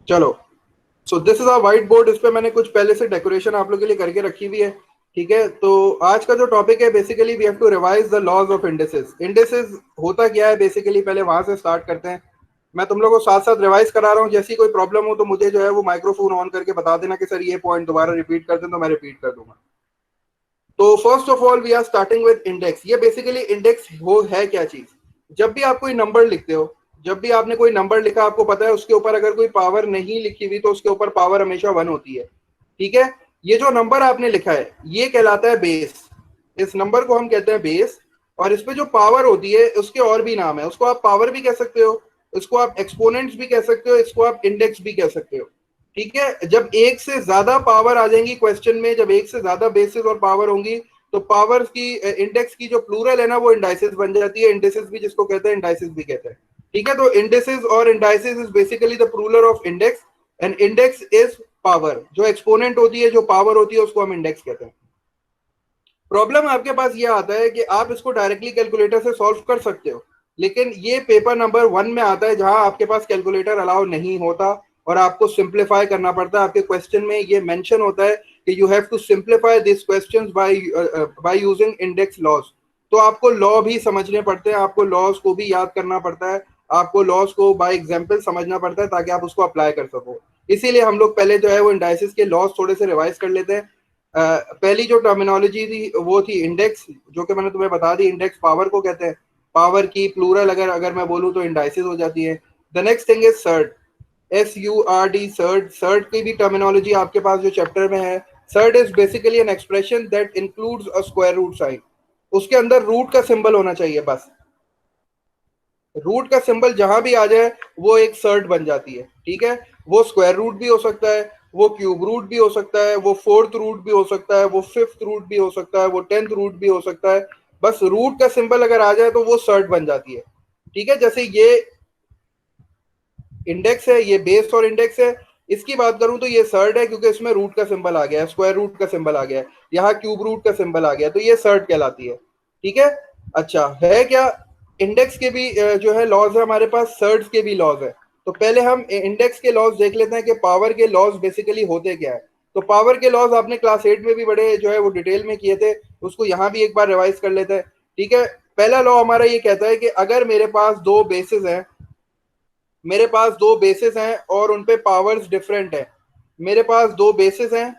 चलो, so this is a white board. इस पे मैंने कुछ पहले से डेकोरेशन आप लोग के लिए करके रखी हुई है। ठीक है, तो आज का जो टॉपिक है basically we have to revise the laws of indices. Indices होता क्या है बेसिकली, पहले वहां से स्टार्ट करते हैं। मैं तुम लोगों को साथ साथ रिवाइज करा रहा हूँ। जैसी कोई प्रॉब्लम हो तो मुझे जो है वो माइक्रोफोन ऑन करके बता देना कि सर ये पॉइंट दोबारा रिपीट कर दें, तो मैं रिपीट कर दूंगा। तो first of all we are starting with index. ये बेसिकली इंडेक्स वो है क्या चीज। जब भी आप कोई नंबर लिखते हो, जब भी आपने कोई नंबर लिखा, आपको पता है उसके ऊपर अगर कोई पावर नहीं लिखी हुई तो उसके ऊपर पावर हमेशा 1 होती है। ठीक है, ये जो नंबर आपने लिखा है ये कहलाता है बेस। इस नंबर को हम कहते हैं बेस। और इस पे जो पावर होती है उसके और भी नाम है। उसको आप पावर भी कह सकते हो, इसको आप एक्सपोनेंट्स भी कह सकते हो, इसको आप इंडेक्स भी कह सकते हो। ठीक है, जब एक से ज्यादा पावर आ जाएंगी क्वेश्चन में, जब एक से ज्यादा बेसिस और पावर होंगी, तो पावर की इंडेक्स की जो प्लूरल है ना वो इंडाइसिस बन जाती है। इंडिसेस भी जिसको कहते हैं इंडाइसिस भी कहते हैं। ठीक है, तो इंडिसेस और indices is basically the plural of index. And index is power. जो एक्सपोनेंट होती है, जो पावर होती है, उसको हम इंडेक्स कहते हैं। प्रॉब्लम आपके पास ये आता है कि आप इसको डायरेक्टली कैलकुलेटर से सॉल्व कर सकते हो, लेकिन ये पेपर नंबर 1 में आता है जहां आपके पास कैलकुलेटर अलाउ नहीं होता और आपको सिंप्लीफाई करना पड़ता है। आपके क्वेश्चन में ये मेंशन होता है कि you have to simplify this questions by using index laws. तो आपको लॉ भी समझने पड़ते हैं, आपको लॉज को भी याद करना पड़ता है, आपको लॉज को बाय एग्जांपल समझना पड़ता है ताकि आप उसको अप्लाई कर सको। इसीलिए हम लोग पहले जो है वो इंडाइसिस के लॉज थोड़े से रिवाइज कर लेते हैं। पहली जो टर्मिनोलॉजी थी वो थी इंडेक्स, जो कि मैंने तुम्हें बता दी। इंडेक्स पावर को कहते हैं। पावर की प्लूरल अगर अगर मैं बोलूं तो इंडाइसिस हो जाती है। The next thing is surd, SURD, surd. Surd की भी टर्मिनोलॉजी आपके पास जो चैप्टर में है। Surd is basically an expression that includes a square root sign. उसके अंदर रूट का सिंबल होना चाहिए बस। रूट का सिंबल जहां भी आ जाए वो एक सर्ट बन जाती है। ठीक है, वो स्क्वायर रूट भी हो सकता है, वो क्यूब रूट भी हो सकता है, वो फोर्थ रूट भी हो सकता है, वो फिफ्थ रूट भी हो सकता है, वो 10th रूट भी हो सकता है। बस रूट का सिंबल अगर आ जाए तो वो सर्ट बन जाती है। ठीक है, जैसे ये इंडेक्स है, ये बेस और इंडेक्स है। इसकी बात करूं तो ये सर्ट है क्योंकि इसमें रूट का सिंबल आ गया है, स्क्वायर रूट का सिंबल आ गया है, यहाँ क्यूब रूट का सिंबल आ गया, तो ये सर्ट कहलाती है। ठीक है, अच्छा है क्या। इंडेक्स के भी जो है लॉज है हमारे पास, सर्ट्स के भी लॉज है। तो पहले हम इंडेक्स के लॉज देख लेते हैं कि पावर के लॉज बेसिकली होते क्या है। तो पावर के लॉज आपने क्लास 8 में भी बड़े जो है वो डिटेल में किए थे, उसको यहाँ भी एक बार रिवाइज कर लेते हैं। ठीक है, पहला लॉ हमारा ये कहता है कि अगर मेरे पास दो बेसिस हैं, मेरे पास दो बेसिस हैं और उन पे पावर्स डिफरेंट है। मेरे पास दो बेसिस हैं,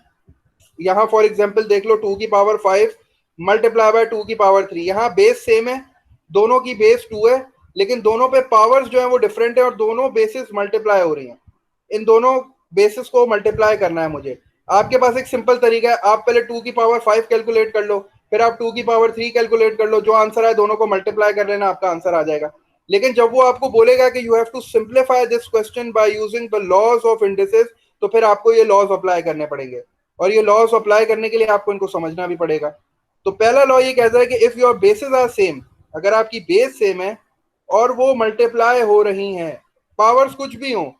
यहाँ फॉर एग्जांपल देख लो 2 की पावर 5 मल्टीप्लाई बाय 2 की पावर 3। यहाँ बेस सेम है, दोनों की बेस 2 है, लेकिन दोनों पे पावर्स जो है वो डिफरेंट है और दोनों बेसिस मल्टीप्लाई हो रही हैं। इन दोनों बेसिस को मल्टीप्लाई करना है मुझे। आपके पास एक सिंपल तरीका है, आप पहले 2 की पावर 5 कैलकुलेट कर लो, फिर आप 2 की पावर 3 कैलकुलेट कर लो, जो आंसर है दोनों को मल्टीप्लाई कर लेना, आपका आंसर आ जाएगा। लेकिन जब वो आपको बोलेगा कि you have to simplify this question by using the laws of indices, तो फिर आपको ये लॉज अप्लाई करने पड़ेंगे। और ये लॉज अप्लाई करने के लिए आपको इनको समझना भी पड़ेगा। तो पहला लॉ ये कहता है कि if your bases are same, अगर आपकी बेस सेम है और वो मल्टीप्लाई हो रही हैं, पावर्स कुछ भी हो,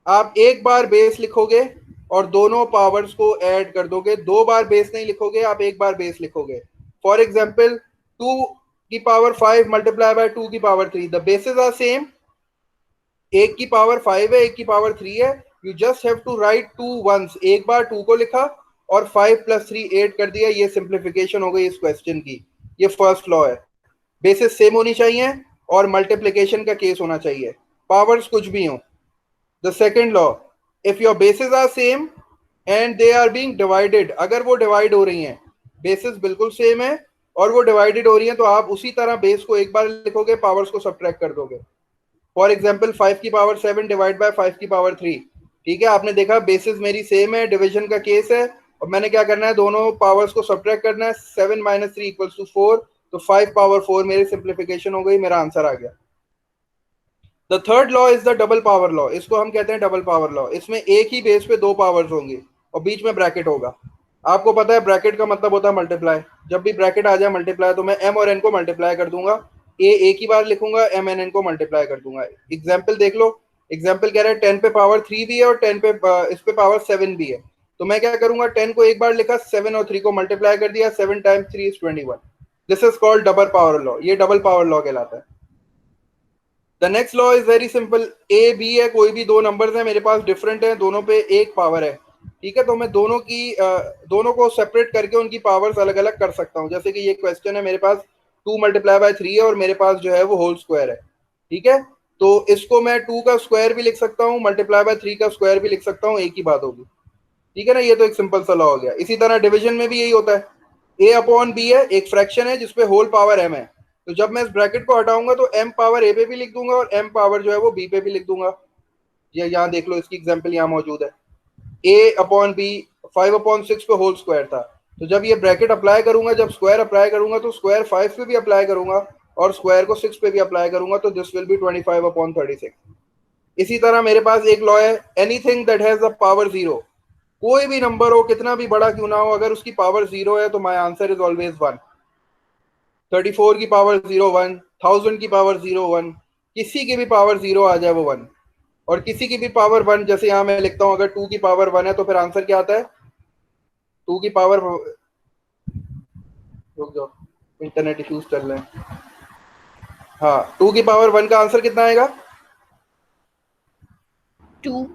आप एक बार बेस लिखोगे और दोनों पावर्स को ऐड कर दोगे। दो बार बेस नहीं लिखोगे, आप एक बार बेस लिखोगे। फॉर एग्जाम्पल 2 की पावर 5 मल्टीप्लाई बाय 2 की power 3, the bases are same. एक की पावर 5 है, एक की पावर 3 है, you just have to write 2 once. एक बार 2 को लिखा और 5 + 3 8 कर दिया। ये सिंप्लीफिकेशन हो गई इस क्वेश्चन की। ये फर्स्ट लॉ है, बेसिस सेम होनी चाहिए और मल्टीप्लीकेशन का केस होना चाहिए, पावर्स कुछ भी हो। The second law, if your bases are same and they are being divided, अगर वो डिवाइड हो रही हैं, बेसिस बिल्कुल सेम है और वो डिवाइडेड हो रही हैं, तो आप उसी तरह बेस को एक बार लिखोगे, पावर्स को सब्ट्रैक्ट कर दोगे। फॉर एग्जाम्पल 5 की पावर 7 डिवाइड बाय 5 की पावर 3। ठीक है, आपने देखा बेसिस मेरी सेम है, डिवीजन का केस है, और मैंने क्या करना है, दोनों पावर्स को सब्ट्रैक्ट करना है। 7 - 3 = 4, तो 5 पावर 4 मेरी सिंप्लीफिकेशन हो गई, मेरा आंसर आ गया। The third law is the double power law. इसको हम कहते हैं डबल पावर लॉ। इसमें एक ही बेस पे दो पावर्स होंगी और बीच में ब्रैकेट होगा। आपको पता है ब्रैकेट का मतलब होता है मल्टीप्लाई। जब भी ब्रैकेट आ जाए मल्टीप्लाई, तो मैं m और n को मल्टीप्लाई कर दूंगा। ए एक ही बार लिखूंगा, m n n को मल्टीप्लाई कर दूंगा। एग्जाम्पल देख लो, एग्जाम्पल कह रहा है 10 पे पावर 3 भी है और 10 पे इस पे पावर 7 भी है। तो मैं क्या करूंगा, 10 को एक बार लिखा, 7 और 3 को मल्टीप्लाई कर दिया, 7 × 3 = 21। This is called double power law. ये डबल पावर लॉ कहलाता है। The the next law is very simple, A B है, कोई भी दो नंबर्स हैं मेरे पास डिफरेंट है, दोनों पे एक पावर है, ठीक है, तो मैं दोनों को सेपरेट करके उनकी पावर्स अलग अलग कर सकता हूँ। जैसे कि ये क्वेश्चन है, मेरे पास 2 × 3 है और मेरे पास जो है वो होल स्क्वायर है, ठीक है, तो इसको मैं 2 का स्क्वायर भी लिख सकता हूँ, ×3 का स्क्वायर भी लिख सकता हूँ, एक ही बात होगी, ठीक है ना। ये तो एक सिंपल सा लॉ हो गया। इसी तरह डिवीजन में भी यही होता है, ए अपॉन बी है, एक फ्रैक्शन है जिसपे होल पावर एम है, तो जब मैं इस ब्रैकेट को हटाऊंगा तो एम पावर ए पे भी लिख दूंगा और एम पावर जो है वो बी पे भी लिख दूंगा। ये यहाँ देख लो, इसकी एग्जांपल यहाँ मौजूद है, ए अपॉन बी 5/6 पे होल स्क्वायर था, तो जब ये ब्रैकेट अप्लाई करूंगा, जब स्क्वायर अप्लाई करूंगा तो स्क्वायर 5 पे भी अप्लाई करूंगा और स्क्वायर को 6 पे भी अप्लाई करूंगा, तो दिस विल बी 25/36। इसी तरह मेरे पास एक लॉ है, anything that has a power zero, कोई भी नंबर हो, कितना भी बड़ा क्यों ना हो, अगर उसकी पावर जीरो है तो माई आंसर इज ऑलवेज 1। 34 की पावर जीरो 1, 1000 की पावर जीरो 1, किसी की भी पावर जीरो आ जाए वो 1, और किसी की भी पावर 1, जैसे यहाँ मैं लिखता हूँ अगर 2 की पावर 1 है तो फिर आंसर क्या आता है, 2 की पावर, रुक जाओ इंटरनेट इश्यूज चल रहे हैं, हाँ 2 की पावर 1 का आंसर कितना आएगा, 2,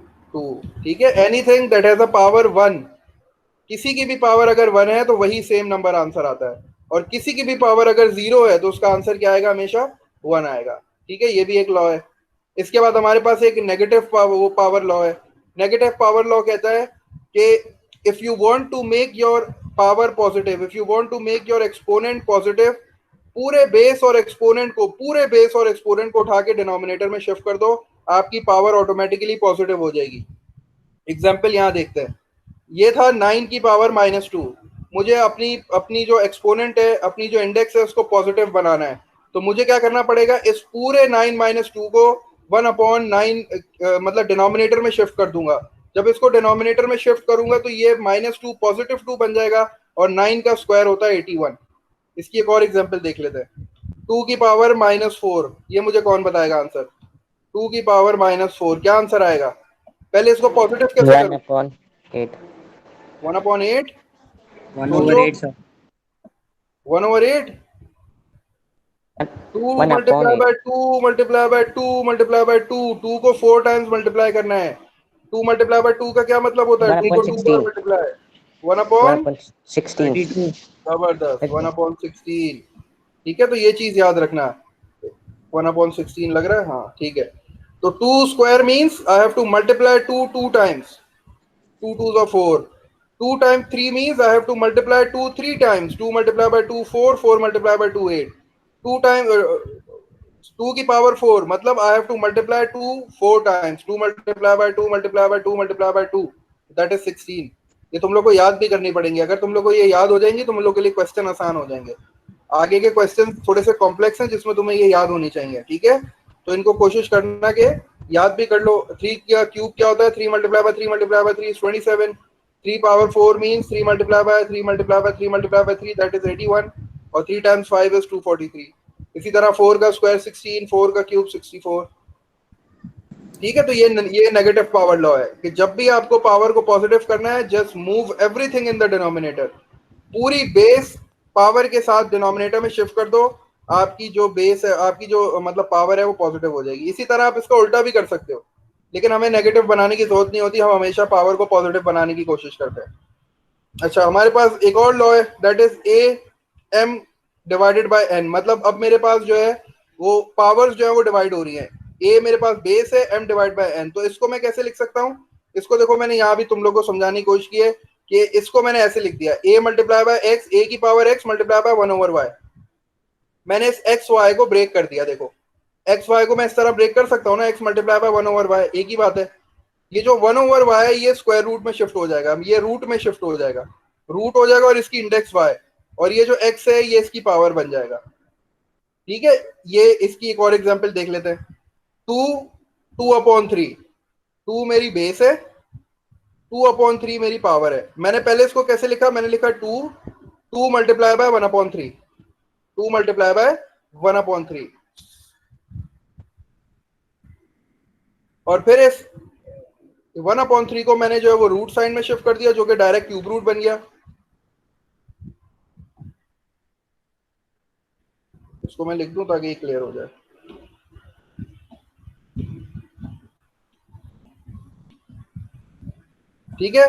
ठीक है। Anything that has a power 1, किसी की भी पावर अगर 1 है तो वही सेम नंबर आंसर आता है, और किसी की भी पावर अगर 0 है तो उसका आंसर क्या आएगा, हमेशा 1 आएगा, ठीक है। ये भी एक लॉ है। इसके बाद हमारे पास एक नेगेटिव पावर लॉ है। नेगेटिव पावर लॉ कहता है कि if you want to make your power positive, if you want to make your exponent positive, पूरे बेस और एक्सपोनेंट को उठा के डिनोमिनेटर में शिफ्ट कर दो, आपकी पावर ऑटोमेटिकली पॉजिटिव हो जाएगी। एग्जाम्पल यहाँ देखते हैं, ये था 9 की पावर -2, मुझे अपनी अपनी जो एक्सपोनेंट है, अपनी जो इंडेक्स है उसको पॉजिटिव बनाना है, तो मुझे क्या करना पड़ेगा, इस पूरे 9 - 2 को 1/9 मतलब डिनोमिनेटर में शिफ्ट कर दूंगा। जब इसको डिनोमिनेटर में शिफ्ट करूंगा तो ये -2 पॉजिटिव 2 बन जाएगा, और 9 का स्क्वायर होता है 81। इसकी एक और एग्जाम्पल देख लेते हैं, 2 की पावर -4, ये मुझे कौन बताएगा आंसर, 2 की पावर -4 क्या आंसर आएगा, पहले इसको पॉजिटिव कैसे वन करूं, अपॉन एट 1/8, 1/8 सोचो, sir. 1/8, 2 one upon multiply eight by 2 multiply by 2 multiply by 2, 2 को 4 टाइम्स मल्टीप्लाई करना है। 2 मल्टीप्लाई बाय 2 का क्या मतलब होता है, वन 2 अपॉन को 2 बार 16 मल्टीप्लाई, 1 वन अपॉन अपॉन 16 32। जबरदस्त 1/16, ठीक है, तो ये चीज याद रखना, 1/16 लग रहा है, हाँ ठीक है। तो 2 square means I have to multiply 2 2 times, 2 2s are 4, 2 times 3 means I have to multiply 2 3 times, 2 multiplied by 2 4, 4 multiplied by 2 8, 2 times 2 की पावर 4 मतलब I have to multiply 2 4 times, 2 multiply by 2 multiply by 2 multiply by 2, that is 16। ये तुम लोग को याद भी करनी पड़ेंगी, अगर तुम लोग को ये याद हो जाएंगी तुम लोग के लिए क्वेश्चन आसान हो जाएंगे। आगे के क्वेश्चन थोड़े से कॉम्प्लेक्स हैं जिसमें तुम्हें ये याद होनी चाहिए, ठीक है, तो इनको कोशिश करना के याद भी कर लो। 3 का क्यूब क्या होता है, 3 multiply by 3 multiply by 3 is 27, 3 power 4 means 3 multiply by 3 multiply by 3 multiply by 3 that is 81, और 3 टाइम्स 5 इज 243। इसी तरह 4 का स्क्वायर 16, 4 का क्यूब 64, ठीक है। तो ये नेगेटिव पावर लॉ है कि जब भी आपको पावर को पॉजिटिव करना है, just move everything in the denominator, पूरी बेस पावर के साथ डिनोमिनेटर में शिफ्ट कर दो, आपकी जो बेस है, आपकी जो मतलब पावर है वो पॉजिटिव हो जाएगी। इसी तरह आप इसका उल्टा भी कर सकते हो, लेकिन हमें नेगेटिव बनाने की जरूरत नहीं होती, हम हमेशा पावर को पॉजिटिव बनाने की कोशिश करते हैं। अच्छा, हमारे पास एक और लॉ है, that is A M divided by N, मतलब अब मेरे पास जो है वो पावर्स जो है वो डिवाइड हो रही हैं, ए मेरे पास बेस है, एम डिवाइड बाय एन, तो इसको मैं कैसे लिख सकता हूँ, इसको देखो मैंने यहाँ भी तुम लोग को समझाने की कोशिश की है कि इसको मैंने ऐसे लिख दिया, ए मल्टीप्लाई बाय एक्स, ए की power x multiply by 1/y, मैंने इस एक्स वाई को ब्रेक कर दिया। देखो एक्स वाई को मैं इस तरह ब्रेक कर सकता हूँ ना, एक्स मल्टीप्लाई बाय 1/y, एक ही बात है। ये जो 1/y है ये स्क्वायर रूट में शिफ्ट हो जाएगा, ये रूट में शिफ्ट हो जाएगा, रूट हो जाएगा, और इसकी इंडेक्स y, और ये जो x है ये इसकी पावर बन जाएगा, ठीक है। ये इसकी एक और एग्जांपल देख लेते हैं, 2 2/3, 2 मेरी बेस है, 2/3 मेरी पावर है। मैंने पहले इसको कैसे लिखा, मैंने लिखा 2 2 मल्टीप्लाई बाय 1/3, 2 मल्टीप्लाई बाय 1/3, और फिर इस 1/3 को मैंने जो है वो रूट साइन में शिफ्ट कर दिया, जो कि डायरेक्ट क्यूब रूट बन गया। इसको मैं लिख दूं ताकि क्लियर हो जाए, ठीक है,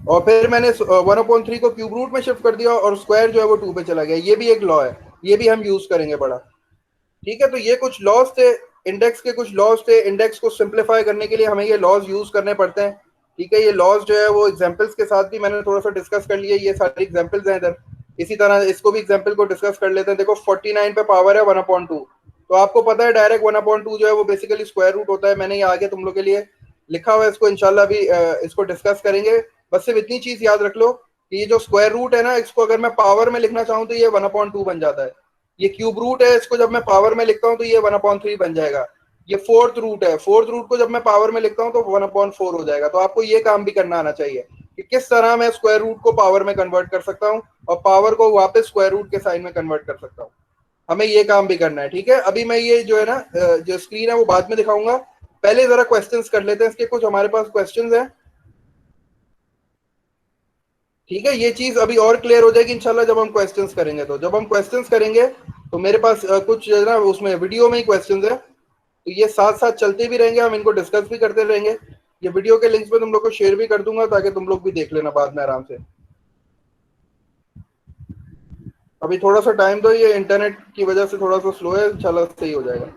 और फिर मैंने 1/3 को क्यूब रूट में शिफ्ट कर दिया और स्क्वायर जो है वो 2 पे चला गया। ये भी एक लॉ है, ये भी हम यूज करेंगे बड़ा। ठीक है, तो ये कुछ लॉज थे, इंडेक्स के कुछ लॉज थे। इंडेक्स को सिंप्लीफाई करने के लिए हमें ये लॉज यूज करने पड़ते हैं। ठीक है, ये लॉज जो है वो एग्जांपल्स के साथ भी मैंने थोड़ा सा डिस्कस कर लिया, ये सारी एग्जांपल्स हैं इधर। इसी तरह इसको भी एग्जांपल को डिस्कस कर लेते हैं। देखो 49 पे पावर है 1/2, तो आपको पता है डायरेक्ट 1/2 जो है वो बेसिकली स्क्वायर रूट होता है। मैंने ये आगे तुम लोग के लिए लिखा हुआ है, इसको इंशाल्लाह भी इसको डिस्कस करेंगे। बस सिर्फ इतनी चीज याद रख लो कि ये जो स्क्वायर रूट है ना, इसको अगर मैं पावर में लिखना चाहूँ तो ये 1/2 बन जाता है। ये क्यूब रूट है, इसको जब मैं पावर में लिखता हूँ तो ये 1/3 बन जाएगा। ये फोर्थ रूट है, फोर्थ रूट को जब मैं पावर में लिखता हूँ तो 1/4 हो जाएगा। तो आपको ये काम भी करना आना चाहिए कि किस तरह मैं स्क्वायर रूट को पावर में कन्वर्ट कर सकता हूँ और पावर को वापस स्क्वायर रूट के साइन में कन्वर्ट कर सकता हूँ। हमें ये काम भी करना है। ठीक है, अभी मैं ये जो है ना जो स्क्रीन है वो बाद में दिखाऊंगा, पहले जरा क्वेश्चंस कर लेते हैं इसके। कुछ हमारे पास क्वेश्चंस हैं। ठीक है, ये चीज अभी और क्लियर हो जाएगी इंशाल्लाह जब हम क्वेश्चंस करेंगे। तो जब हम क्वेश्चंस करेंगे तो मेरे पास कुछ जो है ना उसमें वीडियो में ही क्वेश्चंस है, तो ये साथ साथ चलते भी रहेंगे, हम इनको डिस्कस भी करते रहेंगे। ये वीडियो के लिंक्स में तुम लोग को शेयर भी कर दूंगा ताकि तुम लोग भी देख लेना बाद में आराम से। अभी थोड़ा सा टाइम दो, ये इंटरनेट की वजह से थोड़ा सा स्लो है, इंशाल्लाह सही हो जाएगा।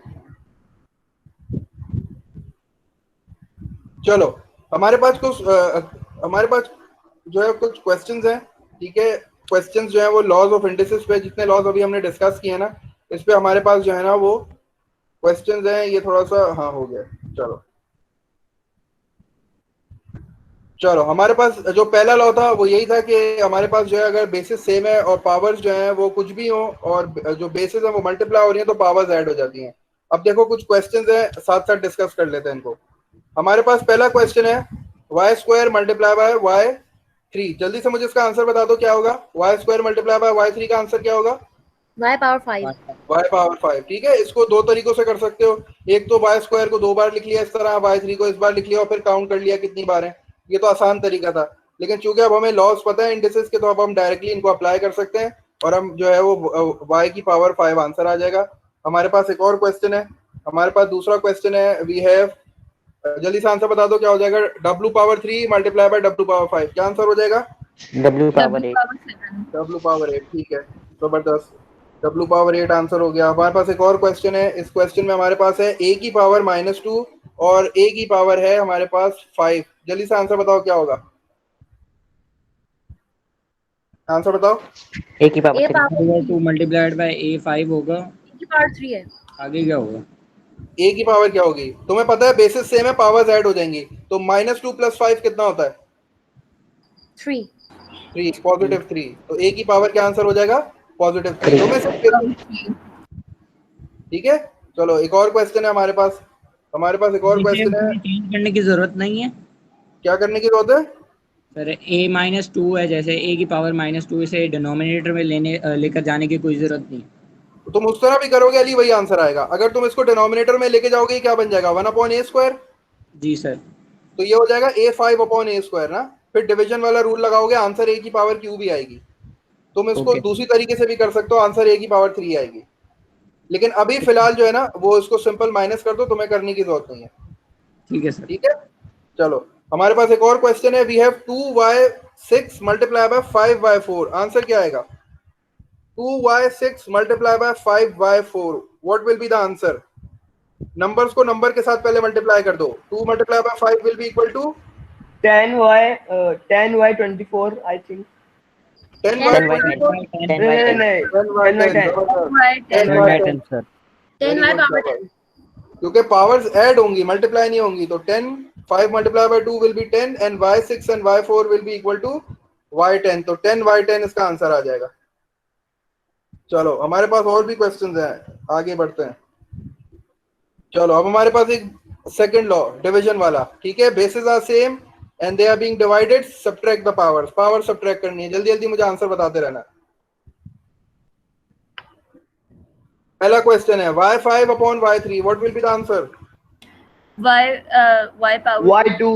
चलो, हमारे पास कुछ हमारे पास जो है कुछ क्वेश्चंस हैं। ठीक है, क्वेश्चंस जो है वो लॉज ऑफ इंडिसेस पे, जितने लॉज अभी हमने डिस्कस किए ना, इस पे हमारे पास जो है ना वो क्वेश्चंस हैं। ये थोड़ा सा हाँ हो गया। चलो चलो, हमारे पास जो पहला लॉ था वो यही था कि हमारे पास जो है अगर बेसिस सेम है और पावर्स जो है वो कुछ भी हो और जो बेसिस है वो मल्टीप्लाई हो रही है तो पावर्स ऐड हो जाती हैं। अब देखो कुछ क्वेश्चंस हैं, साथ साथ डिस्कस कर लेते हैं इनको। हमारे पास पहला क्वेश्चन है Y square multiply by Y three. जल्दी से मुझे इसका आंसर बता दो क्या होगा। Y square multiply by Y three का आंसर क्या होगा? y power 5। Y power 5। ठीक है, इसको दो तरीकों से कर सकते हो। एक तो वाई स्क्वायर को 2 बार लिख लिया इस तरह, वाई थ्री को इस बार लिख लिया और फिर काउंट कर लिया कितनी बार है। ये तो आसान तरीका था, लेकिन चूंकि अब हमें लॉस पता है इंडिसेस के, तो अब हम डायरेक्टली इनको अप्लाई कर सकते हैं और हम जो है वो वाई की पावर 5 आंसर आ जाएगा। हमारे पास एक और क्वेश्चन है। हमारे पास दूसरा क्वेश्चन है, वी हैव, जल्दी से आंसर बता दो क्या हो जाएगा। W power 3 multiply by W power 5, क्या आंसर हो जाएगा? W power w 8. Power 7। W power 8। ठीक है, जबरदस्त, डब्ल्यू पावर 8 आंसर हो गया। हमारे पास एक और क्वेश्चन है। इस क्वेश्चन में हमारे पास है ए की पावर -2 और ए की पावर है हमारे पास 5। जल्दी से आंसर बताओ क्या होगा। आंसर बताओ। A की power a 3. Power 2 multiplied by a 5 होगा। a की पावर 3 है। आगे क्या होगा? ए की पावर क्या होगी तुम्हें पता है? बेसिस सेम है, पावर्स ऐड हो जाएंगी, तो -2 + 5 कितना होता है? 3। 3, पॉजिटिव 3। तो ए की पावर क्या आंसर हो जाएगा? +3। 3. तो मैं सिर्फ, ठीक है। चलो एक और क्वेश्चन है हमारे पास। हमारे पास एक और नीचे क्वेश्चन है। चेंज करने की जरूरत नहीं है क्या करने की जरूरत है? सर। a-2 है, जैसे a की पावर -2, इसे डिनोमिनेटर में लेकर जाने की कोई जरूरत नहीं। तो तुम उस तरह भी करोगे अली, वही आंसर आएगा। अगर तुम इसको डिनोमिनेटर में लेके जाओगे क्या बन जाएगा? 1/a²। जी सर। तो ये हो जाएगा a5/a² ना। फिर डिवीजन वाला रूल लगाओगे, आंसर a की पावर क्यू भी आएगी। तुम इसको ओके दूसरी तरीके से भी कर सकते हो, आंसर a की पावर 3 आएगी। लेकिन अभी फिलहाल जो है ना वो इसको सिंपल माइनस कर दो, तुम्हें करने की जरूरत नहीं है। ठीक है सर। ठीक है, चलो हमारे पास एक और क्वेश्चन है। We have 2y6 multiply by 5y4। Answer क्या आएगा? 2y6 multiply by 5y4, what will be the answer? Numbers को नंबर के साथ पहले मल्टीप्लाई कर दो। 2 multiply by 5 will be equal to 10y 24 I think 10y 10 by 10. 24। 10 by 10. नहीं 10y 10, 10 10y 10। 10 sir. 10 y power 10। क्योंकि पावर्स ऐड होंगी, multiply नहीं होंगी, तो 10, 5 multiply by 2 will be 10 and y6 and y4 will be equal to y10। तो 10y10 इसका answer आ जाएगा। चलो हमारे पास और भी क्वेश्चंस हैं, आगे बढ़ते हैं। चलो अब हमारे पास एक सेकंड लॉ, डिवीजन वाला। ठीक है, basis are same and they are being divided, subtract the powers. Power subtract करनी है, जल्दी जल्दी मुझे आंसर बताते रहना। पहला क्वेश्चन है y5/y3, what will be the answer? y power y2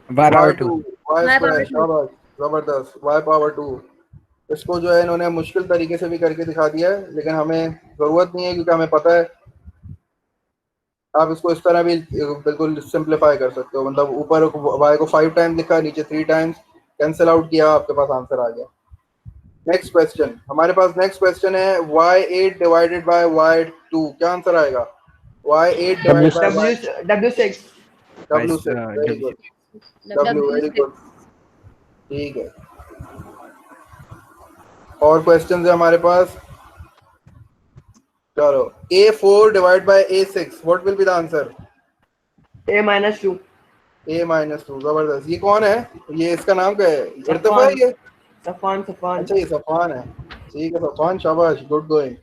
y2, y Y square. power 2। शाबाश, जबरदस्त, y पावर 2। इसको जो है इन्होंने मुश्किल तरीके से भी करके दिखा दिया है, लेकिन हमें जरूरत नहीं है क्योंकि हमें पता है आप इसको इस तरह भी बिल्कुल सिंप्लीफाई कर सकते हो, मतलब ऊपर y को 5 टाइम्स लिखा, नीचे 3 टाइम्स, कैंसिल आउट किया, आपके पास आंसर आ गया। नेक्स्ट क्वेश्चन, हमारे पास नेक्स्ट क्वेश्चन है y8 डिवाइडेड बाय y2, क्या आंसर आएगा? y8 divided by W W6 w6, very good, w, very W6. Good, ठीक है। और क्वेश्चन है हमारे पास, चलो a4 divide by a6, what will be the answer? A -2 a-2, जबरदस्त। ये कौन है? ये इसका नाम क्या है? इर्तिफा है ये? सफान अच्छा ये सफान है, ठीक है सफान, शाबाश, गुड गोइंग।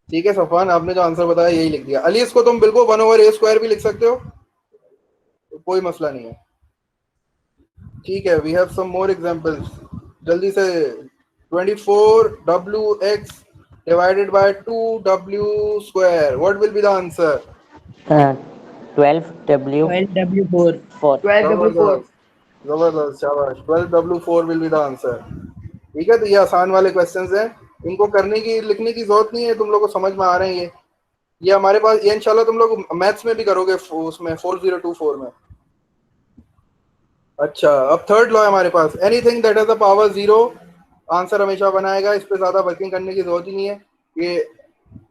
ठीक है सफान, आपने जो आंसर बताया यही लिख दिया। अली इसको तुम बिल्कुल 1/a² भी लिख सकते हो, तो कोई मसला नहीं है। ठीक है, we have some more examples, जल्दी से। 24wx divided by 2w², what will be the answer? 12W 12W4 4. 12W4 जबरदस्त, शाबाश, 12w4 will be the answer. ठीक है, तो ये आसान वाले क्वेश्चंस हैं, इनको करने की लिखने की जरूरत नहीं है, तुम लोगों को समझ में आ रहे हैं ये हमारे पास, ये इंशाल्लाह तुम लोग मैथ्स में भी करोगे, उसमें 4024 में। अच्छा, अब थर्ड लॉ है हमारे पास, anything that has a power 0 answer हमेशा बनाएगा, इस पे ज्यादा वर्किंग करने की जरूरत ही नहीं है। ये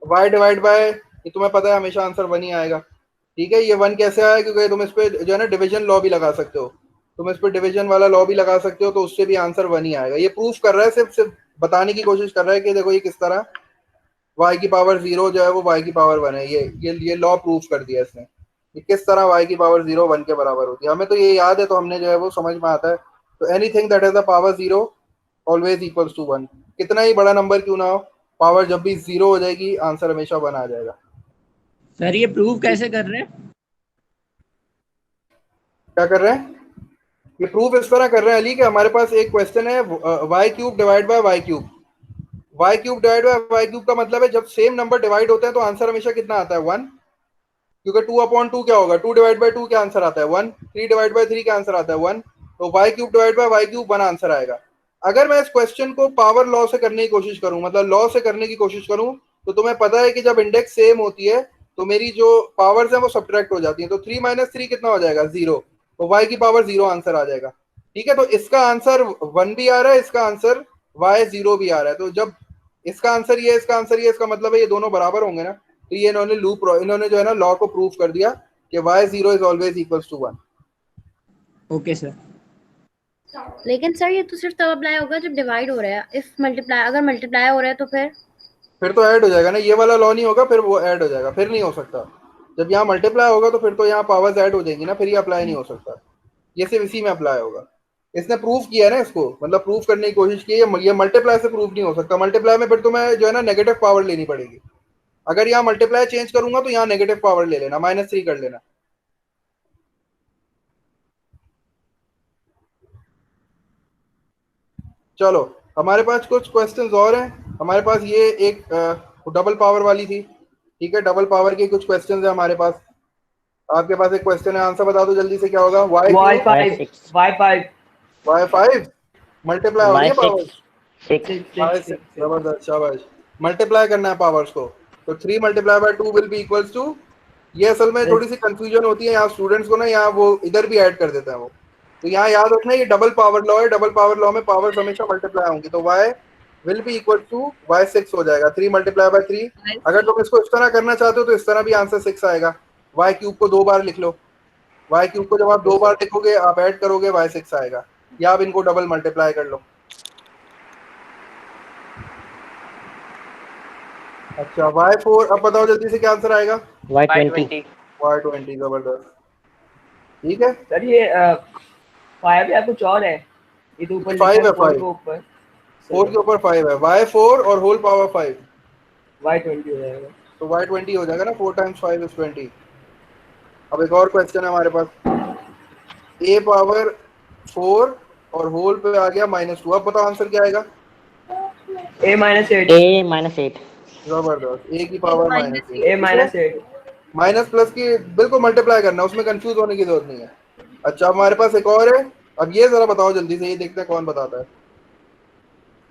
y डिवाइड बाय, ये तुम्हें पता है हमेशा आंसर 1 ही आएगा। ठीक है, ये 1 कैसे आया? क्योंकि तुम इस पे जो है ना डिवीजन लॉ भी लगा सकते हो, तुम इस पे डिवीजन वाला लॉ भी लगा सकते हो, तो उससे भी आंसर 1 ही आएगा। ये प्रूफ कर रहा है, सिर्फ बताने की कोशिश कर रहा है कि देखो ये किस तरह y की पावर 0 जो है वो y की पावर 1 है। ये लॉ प्रूफ कर दिया इसने कि किस तरह y की पावर 0 1 के बराबर होती है। हमें तो ये याद है, तो हमने जो है वो समझ में आता है। तो anything that has a power 0 always equals to 1, कितना ही बड़ा नंबर क्यों ना हो, पावर जब भी 0 हो जाएगी आंसर हमेशा 1 आ जाएगा। सर ये प्रूव कैसे कर रहे हैं? क्या कर रहे हैं? ये प्रूफ इस तरह कर रहे हैं अली कि हमारे पास एक क्वेश्चन है, y³ divide by y³, y³ divide by y³ का मतलब है जब सेम नंबर डिवाइड होते हैं तो आंसर हमेशा कितना आता है? 1, क्योंकि 2/2 क्या होगा? 2 डिवाइड बाय 2 क्या आंसर आता है? 1। 3 डिवाइड बाय 3 क्या आंसर आता है? 1। तो y³ divide by y³ 1 answer आएगा। अगर मैं इस क्वेश्चन को पावर लॉ से करने की कोशिश करूं, मतलब लॉ से करने की कोशिश करूं, तो तुम्हें पता है कि जब इंडेक्स सेम होती है तो मेरी जो पावर्स हैं वो सब्ट्रैक्ट हो जाती हैं, तो 3 - 3 कितना हो जाएगा? 0। तो y की पावर 0 आंसर आ जाएगा। ठीक है, तो इसका आंसर 1 भी आ रहा है, इसका आंसर y0 भी आ रहा है। तो जब इसका आंसर ये, इसका आंसर ये, इसका मतलब है ये दोनों बराबर होंगे ना, तो ये इन्होंने जो है ना लॉ को प्रूफ कर दिया कि y0 is always equals to 1। Okay sir. लेकिन सर ये तो सिर्फ तब अप्लाई होगा जब डिवाइड हो रहा है। इफ मल्टीप्लाई, अगर मल्टीप्लाई हो रहा है तो फिर तो ऐड हो जाएगा ना, ये वाला लॉ नहीं होगा, फिर वो ऐड हो जाएगा, फिर नहीं हो सकता। जब यहाँ मल्टीप्लाई होगा तो फिर तो यहाँ पावर्स ऐड हो जाएंगी ना, फिर ये अप्लाई नहीं हो सकता, ये सिर्फ इसी में अप्लाई होगा। इसने प्रूफ किया है ना इसको, मतलब प्रूफ करने की कोशिश की है, ये मल्टीप्लाई से प्रूफ नहीं हो सकता। मल्टीप्लाई में फिर तुम्हें जो है ना नेगेटिव पावर लेनी पड़ेगी। अगर यहाँ मल्टीप्लाई चेंज करूंगा तो यहाँ नेगेटिव पावर ले लेना, -3 कर लेना। चलो हमारे पास कुछ क्वेश्चंस और हैं। हमारे पास ये एक डबल पावर वाली थी, ठीक है, डबल पावर के कुछ क्वेश्चंस है हमारे पास। आपके पास एक क्वेश्चन है, आंसर बता दो जल्दी से, क्या होगा? y5 मल्टीप्लाई हो रही है पावर 6. जबरदस्त, शाबाश, मल्टीप्लाई करना है पावर्स को। तो 3 × 2 विल बी इक्वल्स टू, ये असल में थोड़ी सी कंफ्यूजन होती है यहाँ स्टूडेंट्स को ना, यहाँ वो इधर भी ऐड कर देता है वो। तो यहाँ याद रखना ये डबल पावर लॉ है, डबल पावर लॉ में पावर्स हमेशा मल्टीप्लाई होंगी, तो y will be equal to y6 हो जाएगा। 3 × 3, अगर तुम इसको इस तरह करना चाहते हो तो इस तरह भी आंसर 6 आएगा। y³ को 2 बार लिख लो, y³ को जब आप 2 बार लिखोगे, आप ऐड करोगे, y6 आएगा, या आप इनको डबल मल्टीप्लाई कर लो। अच्छा y4, अब बताओ जल्दी से क्या आंसर आएगा? Y20. y20, जबरदस्त, ठीक है। सर ये 5 या कुछ और है, ये तो ऊपर 5 है, 4 के ऊपर 4 के ऊपर 5 है, y4 और होल पावर 5, y20 हो जाएगा। तो y20 हो जाएगा ना, 4 × 5 = 20। अब एक और क्वेश्चन है हमारे पास, a पावर 4 और होल पे आ गया -2, अब बताओ आंसर क्या आएगा? a -8 A-8. जबरदस्त, a की पावर -8, a -8 माइनस प्लस की बिल्कुल मल्टीप्लाई करना, उसमें कंफ्यूज होने की जरूरत नहीं है। अच्छा हमारे पास एक और है, अब ये जरा बताओ जल्दी से, ये देखते हैं कौन बताता है।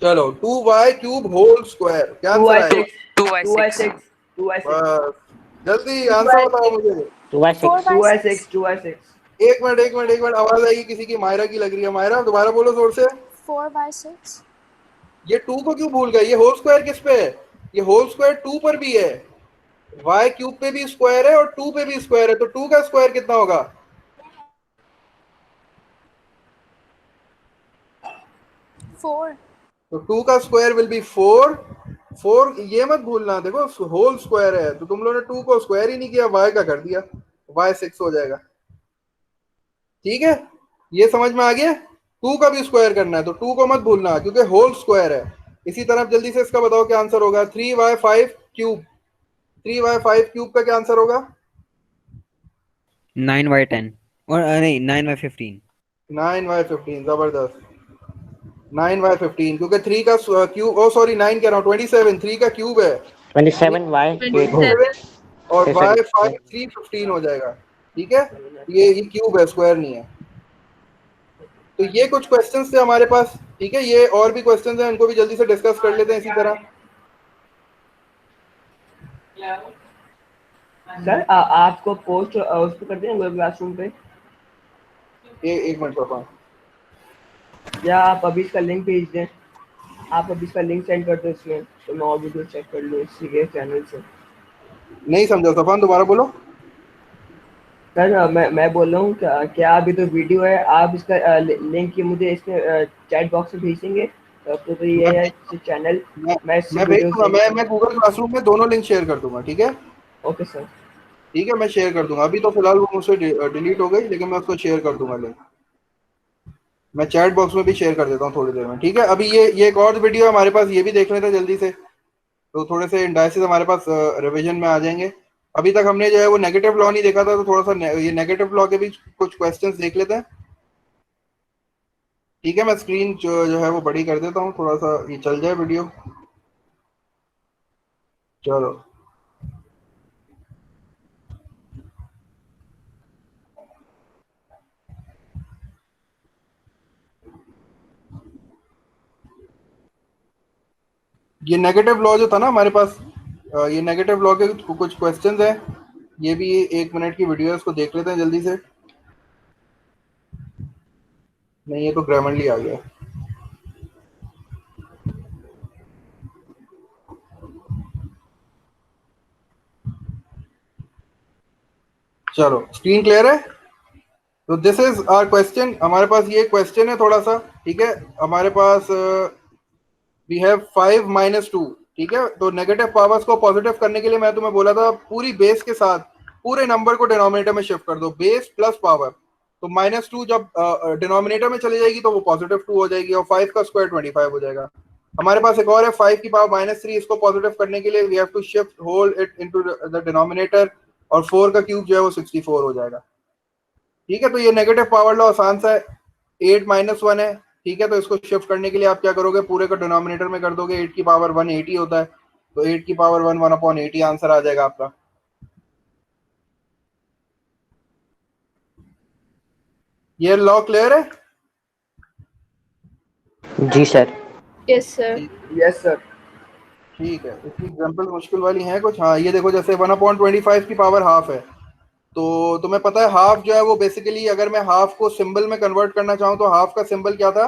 चलो 2y³ होल स्क्वायर, क्या आंसर आएगा? 2y6 बस जल्दी आंसर बताओ मुझे। 2/6. 2/6 2/6 एक मिनट आवाज आएगी किसी की, मायरा की लग रही है। मायरा दोबारा बोलो जोर से। 4/6. ये 2 को क्यों भूल गए? ये होल स्क्वायर किस पे है? ये होल स्क्वायर 2 पर भी है, y क्यूब पे भी स्क्वायर है और 2 पे भी स्क्वायर है, तो 2 का स्क्वायर कितना होगा? 4. तो 2 का स्क्वायर विल बी 4। 4 ये मत भूलना, देखो होल स्क्वायर है, तो तुम लोगों ने 2 को स्क्वायर ही नहीं किया, y का कर दिया, y 6 हो जाएगा। ठीक है, ये समझ में आ गया? 2 का भी स्क्वायर करना है तो 2 को मत भूलना क्योंकि होल स्क्वायर है। इसी तरह जल्दी से इसका बताओ क्या आंसर होगा? 3y5 cube. 3y5 क्यूब का क्या आंसर होगा? 9/10 और नहीं 9/15। 9y15, जबरदस्त। 9y15 क्योंकि 3 का क्यूब, ओ सॉरी 9 कह रहा हूँ, 27 3 का क्यूब है 27y 27 और sorry, y5 315 हो जाएगा। ठीक है, ये क्यूब है, स्क्वायर नहीं है। तो ये कुछ क्वेश्चंस थे हमारे पास। ठीक है, ये और भी क्वेश्चंस हैं, इनको भी जल्दी से डिस्कस कर लेते हैं इसी तरह। सर आपको पोस्ट उस पे कर दें गूगल क्लासरूम पे, एक मिनट पापा। या आप अभी इसका लिंक भेज दें। आप अभी इसका लिंक सेंड कर दो इसमें, तो मैं और वीडियो चेक कर लूँ इसी के चैनल से। नहीं समझा सफान, दोबारा बोलो। सर मैं बोल रहा हूँ क्या अभी तो वीडियो है, आप इसका लिंक की मुझे इसमें चैट बॉक्स में भेज देंगे। तो ये है चैनल, मैं इससे मैं भेज वीडियो दूंगा, मैं गूगल क्लासरूम में दोनों लिंक शेयर कर दूंगा। ठीक है, ओके सर। ठीक है, मैं शेयर कर दूंगा। अभी तो फिलहाल वो मुझसे डिलीट हो गई, लेकिन मैं उसको शेयर कर दूंगा लिंक। मैं चैट बॉक्स में भी शेयर कर देता हूँ थोड़ी देर में। ठीक है, अभी ये एक और वीडियो है हमारे पास, ये भी देख लेते हैं जल्दी से, तो थोड़े से इंडाइसिस हमारे पास रिवीजन में आ जाएंगे। अभी तक हमने जो है वो नेगेटिव लॉ नहीं देखा था, तो थोड़ा सा ये नेगेटिव लॉ के भी कुछ क्वेश्चंस देख लेते हैं। ठीक है, मैं स्क्रीन जो है वो बड़ी कर देता हूँ, थोड़ा सा ये चल जाए वीडियो। चलो, ये नेगेटिव लॉ जो था ना हमारे पास, ये नेगेटिव लॉ के कुछ क्वेश्चंस हैं। ये भी 1 मिनट की वीडियो है, इसको देख लेते हैं जल्दी से। नहीं, ये तो ग्रामरली आ गया। चलो, स्क्रीन क्लियर है? तो दिस इज आवर क्वेश्चन। हमारे पास ये क्वेश्चन है थोड़ा सा। ठीक है, हमारे पास वी हैव 5 - 2। ठीक है, तो नेगेटिव पावर्स को पॉजिटिव करने के लिए मैं तुम्हें बोला था पूरी बेस के साथ पूरे नंबर को डिनोमिनेटर में शिफ्ट कर दो, बेस प्लस पावर। तो -2 जब डिनोमिनेटर में चली जाएगी तो वो +2 हो जाएगी, और 5 का स्क्वायर 25 हो जाएगा। हमारे पास एक और है 5 की पावर -3, इसको पॉजिटिव करने के लिए we have to shift whole it into the denominator, और 4 का क्यूब जो है वो 64 हो जाएगा। ठीक है, तो ये नेगेटिव पावर लॉ आसान सा है, 8 - 1 है। ठीक है, तो इसको शिफ्ट करने के लिए आप क्या करोगे, पूरे को डिनोमिनेटर में कर दोगे। 8 की पावर 1 80 होता है, तो 8 की पावर 1 1/80 आंसर आ जाएगा आपका। ये लॉ क्लियर है? जी sir. Yes, sir. Yes sir. ठीक है, इसकी एग्जांपल मुश्किल वाली है कुछ। हाँ, ये देखो, जैसे 1/25 की पावर हाफ है, तो तुम्हें पता है हाफ जो है वो बेसिकली, अगर मैं हाफ को सिंबल में कन्वर्ट करना चाहूँ तो हाफ का सिंबल क्या था?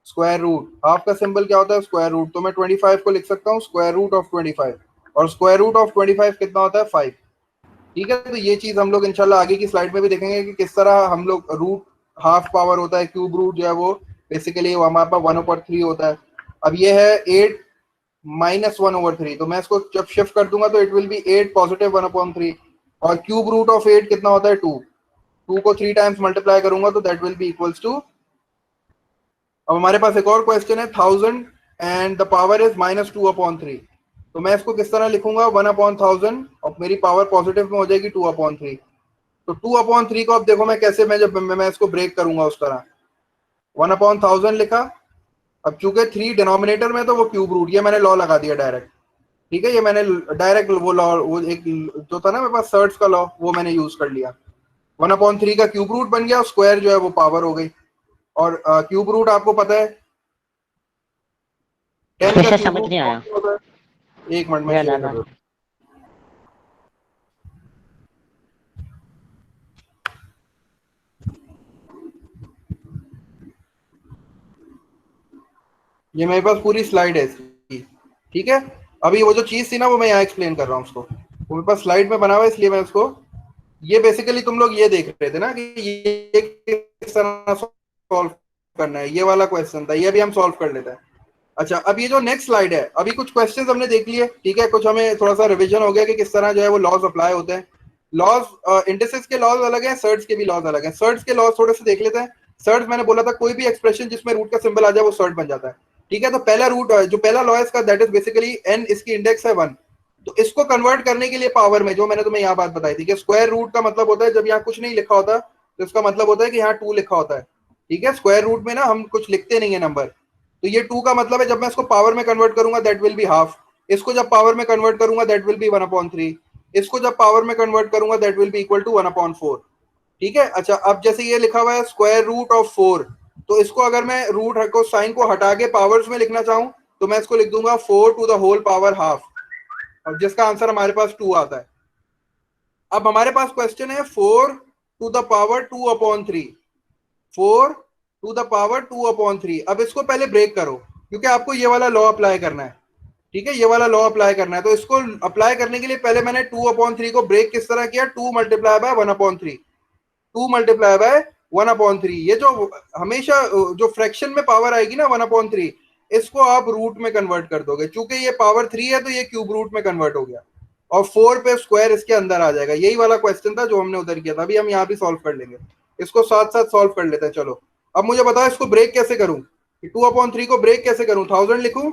Square root. हाफ का सिंबल क्या होता है? Square root. तो मैं 25 को लिख सकता हूँ स्क्वायर रूट ऑफ 25, और स्क्वायर रूट ऑफ 25 कितना होता है? 5। ठीक है, तो ये चीज हम लोग इंशाल्लाह आगे की स्लाइड में भी देखेंगे कि किस तरह हम लोग रूट हाफ पावर होता है, क्यूब रूट जो है वो बेसिकली हमारे पास 1/3 होता है। अब ये है 8 - 1/3, तो मैं इसको जब शिफ्ट कर दूंगा तो इट विल बी 8 + 1/3, और क्यूब रूट ऑफ 8 कितना होता है? 2। 2 को 3 टाइम्स मल्टीप्लाई करूंगा तो that will be equals to. अब हमारे पास एक और क्वेश्चन है 1000 एंड द पावर इज -2/3। तो मैं इसको किस तरह लिखूंगा? 1/1000, और मेरी पावर पॉजिटिव में हो जाएगी 2/3। तो 2/3 को अब देखो मैं कैसे, मैं जब मैं इसको ब्रेक करूंगा उस तरह 1/1000 लिखा। अब चूंकि 3 डिनोमिनेटर में तो वो क्यूब रूट, ये मैंने लॉ लगा दिया डायरेक्ट। ठीक है, ये मैंने डायरेक्ट वो लॉ, वो एक जो था ना मेरे पास सर्ट्स का लॉ, वो मैंने यूज कर लिया। 1/3 का क्यूब रूट बन गया, स्क्वायर जो है वो पावर हो गई। और क्यूब रूट आपको पता है 10 का क्यूब समझ रूट नहीं आया. होता है। 1 मिनट में ना शेयर ना कर ना. दूं। ये मेरे पास पूरी स्लाइड है इसकी, ठीक है। अभी वो जो चीज थी ना वो मैं यहाँ एक्सप्लेन कर रहा हूँ उसको, वो मेरे पास स्लाइड में बना हुआ है इसलिए मैं उसको, ये बेसिकली तुम लोग ये देख रहे थे ना कि ये किस तरह सॉल्व करना है, ये वाला क्वेश्चन था, ये भी हम सॉल्व कर लेते हैं। अच्छा, अब ये जो नेक्स्ट स्लाइड है, अभी कुछ क्वेश्चंस हमने देख लिए, ठीक है, कुछ हमें थोड़ा सा रिवीजन हो गया कि किस तरह जो है वो लॉज अप्लाई होते हैं। लॉज, इंडिसेस के लॉज अलग हैं, सर्ट्स के भी लॉज अलग हैं। सर्ट्स के लॉज थोड़े से देख लेते हैं। सर्ट्स मैंने बोला था कोई भी एक्सप्रेशन जिसमें रूट का सिंबल आ जाए वो सर्ट बन जाता है, ठीक है। तो पहला रूट जो पहला लॉ है इसका, दैट इज बेसिकली n, इसकी इंडेक्स है 1। तो इसको कन्वर्ट करने के लिए पावर में, जो मैंने तुम्हें यहाँ बात बताई थी कि स्क्वायर रूट का मतलब होता है जब यहाँ कुछ नहीं लिखा होता तो इसका मतलब होता है कि यहाँ 2 लिखा होता है, ठीक है। स्क्वायर रूट में ना हम कुछ लिखते नहीं है नंबर, तो ये 2 का मतलब है जब मैं इसको पावर में कन्वर्ट करूंगा दैट विल बी हाफ, इसको जब पावर में कन्वर्ट करूंगा दैट विल बी 1/3, इसको जब पावर में कन्वर्ट करूंगा that will be equal to 1/4, ठीक है। अच्छा, अब जैसे ये लिखा हुआ है स्क्वायर रूट ऑफ 4, तो इसको अगर मैं रूट को साइन को हटा के पावर्स में लिखना चाहूं तो मैं इसको लिख दूंगा 4 to the whole power half, और जिसका आंसर हमारे पास 2 आता है। अब हमारे पास क्वेश्चन है 4 to the power 2/3, 4 to the power 2/3। अब इसको पहले ब्रेक करो क्योंकि आपको ये वाला लॉ अप्लाई करना है, ठीक है, ये वाला लॉ अप्लाई करना है। तो इसको अप्लाई करने के लिए पहले मैंने 2/3 को ब्रेक किस तरह किया, 2 मल्टीप्लाई बाय 1/3, 2 मल्टीप्लाई बाय 1/3। ये जो हमेशा जो फ्रैक्शन में पावर आएगी ना 1/3, इसको आप रूट में कन्वर्ट कर दोगे, चूंकि ये पावर 3 है तो ये क्यूब रूट में कन्वर्ट हो गया, और 4 पे स्क्वायर इसके अंदर आ जाएगा। यही वाला क्वेश्चन था जो हमने उधर किया था, अभी हम यहाँ भी सॉल्व कर लेंगे, इसको साथ साथ सॉल्व कर लेते हैं। चलो, अब मुझे बताओ इसको ब्रेक कैसे करूं, 2/3 को ब्रेक कैसे करूं, 1000 लिखूं?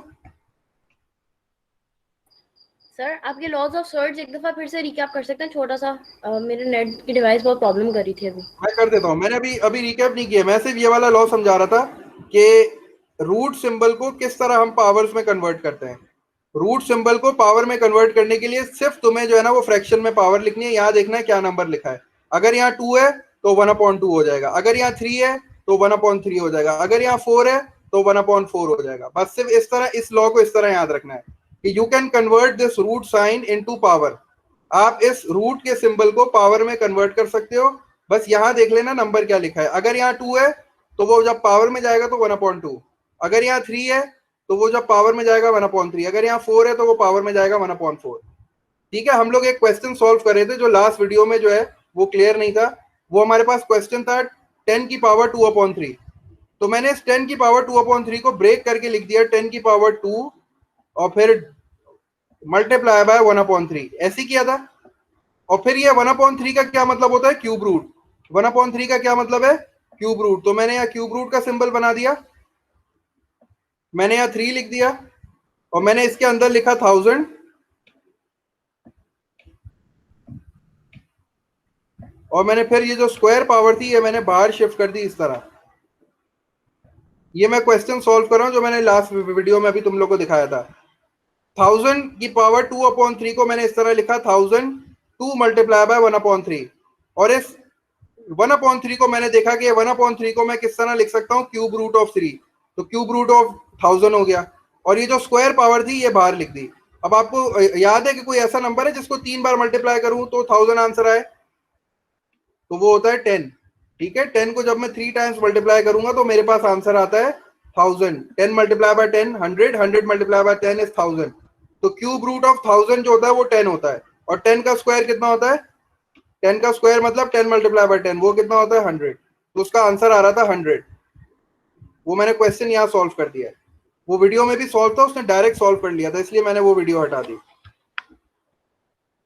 सर आपके लॉज ऑफ सर्ट्स एक दफा फिर से रिकैप कर सकते हैं छोटा सा? मेरे नेट की डिवाइस बहुत प्रॉब्लम कर रही थी अभी। मैं कर देता हूं, मैंने अभी रिकैप नहीं किया, मैं सिर्फ ये वाला लॉ समझा रहा था कि रूट सिंबल को किस तरह हम पावर्स में कन्वर्ट करते हैं। रूट सिंबल को पावर में कन्वर्ट करने के लिए सिर्फ तुम्हें जो है ना वो फ्रैक्शन में पावर लिखनी है, यहाँ देखना है क्या नंबर लिखा है। अगर यहाँ 2 है तो 1/2 हो जाएगा, अगर यहाँ 3 है तो 1/3 हो जाएगा, अगर यहाँ 4 है तो 1/4 हो जाएगा। बस सिर्फ इस तरह, इस लॉ को इस तरह याद रखना है कि you can convert this root sign into power. आप इस रूट के सिंबल को पावर में कन्वर्ट कर सकते हो। बस यहाँ देख लेना नंबर क्या लिखा है, अगर यहाँ 2 है तो वो जब पावर में जाएगा तो 1/2, अगर यहाँ 3 है तो वो जब पावर में जाएगा 1/3, अगर यहाँ 4 है तो वो पावर में जाएगा 1/4, ठीक है। हम लोग एक क्वेश्चन सॉल्व कर रहे थे जो लास्ट वीडियो में जो है वो क्लियर नहीं था। वो हमारे पास क्वेश्चन था 10 की पावर 2/3, तो मैंने इस 10 की पावर 2/3 को ब्रेक करके लिख दिया 10 की पावर 2 और फिर मल्टीप्लाई बाय 1/3, ऐसे किया था। और फिर ये 1/3 का क्या मतलब होता है, क्यूब रूट। 1/3 का क्या मतलब है, क्यूब रूट। तो मैंने यहाँ क्यूब रूट का सिंबल बना दिया, मैंने यहाँ 3 लिख दिया और मैंने इसके अंदर लिखा 1000, और मैंने फिर ये जो स्क्वायर पावर थी ये मैंने बाहर शिफ्ट कर दी इस तरह। ये मैं क्वेश्चन सॉल्व कर रहा हूं जो मैंने लास्ट वीडियो में अभी तुम लोग को दिखाया था। 1000 की पावर 2/3 को मैंने इस तरह लिखा 1000 2 मल्टीप्लाई बाय 1/3, और इस 1/3 को मैंने देखा कि 1/3 को मैं किस तरह लिख सकता हूँ, क्यूब रूट ऑफ 3, तो क्यूब रूट ऑफ 1000 हो गया, और ये जो स्क्वायर पावर थी ये बाहर लिख दी। अब आपको याद है कि कोई ऐसा नंबर है जिसको 3 बार मल्टीप्लाई करूं तो 1000 आंसर आए, तो वो होता है 10, ठीक है। 10 को जब मैं 3 टाइम्स मल्टीप्लाई करूंगा तो मेरे पास आंसर आता है 1000। 10 multiply by 10 100, 100 multiply by 10 is 1000। तो क्यूब रूट ऑफ 1000 जो होता है वो 10 होता है, और 10 का स्क्वायर कितना होता है, 10 का स्क्वायर मतलब 10 मल्टीप्लाई बाय 10, वो कितना होता है 100। तो उसका आंसर आ रहा था 100। वो मैंने क्वेश्चन यहाँ सॉल्व कर दिया है, वो वीडियो में भी सॉल्व था, उसने डायरेक्ट सॉल्व कर लिया था, इसलिए मैंने वो वीडियो हटा दी।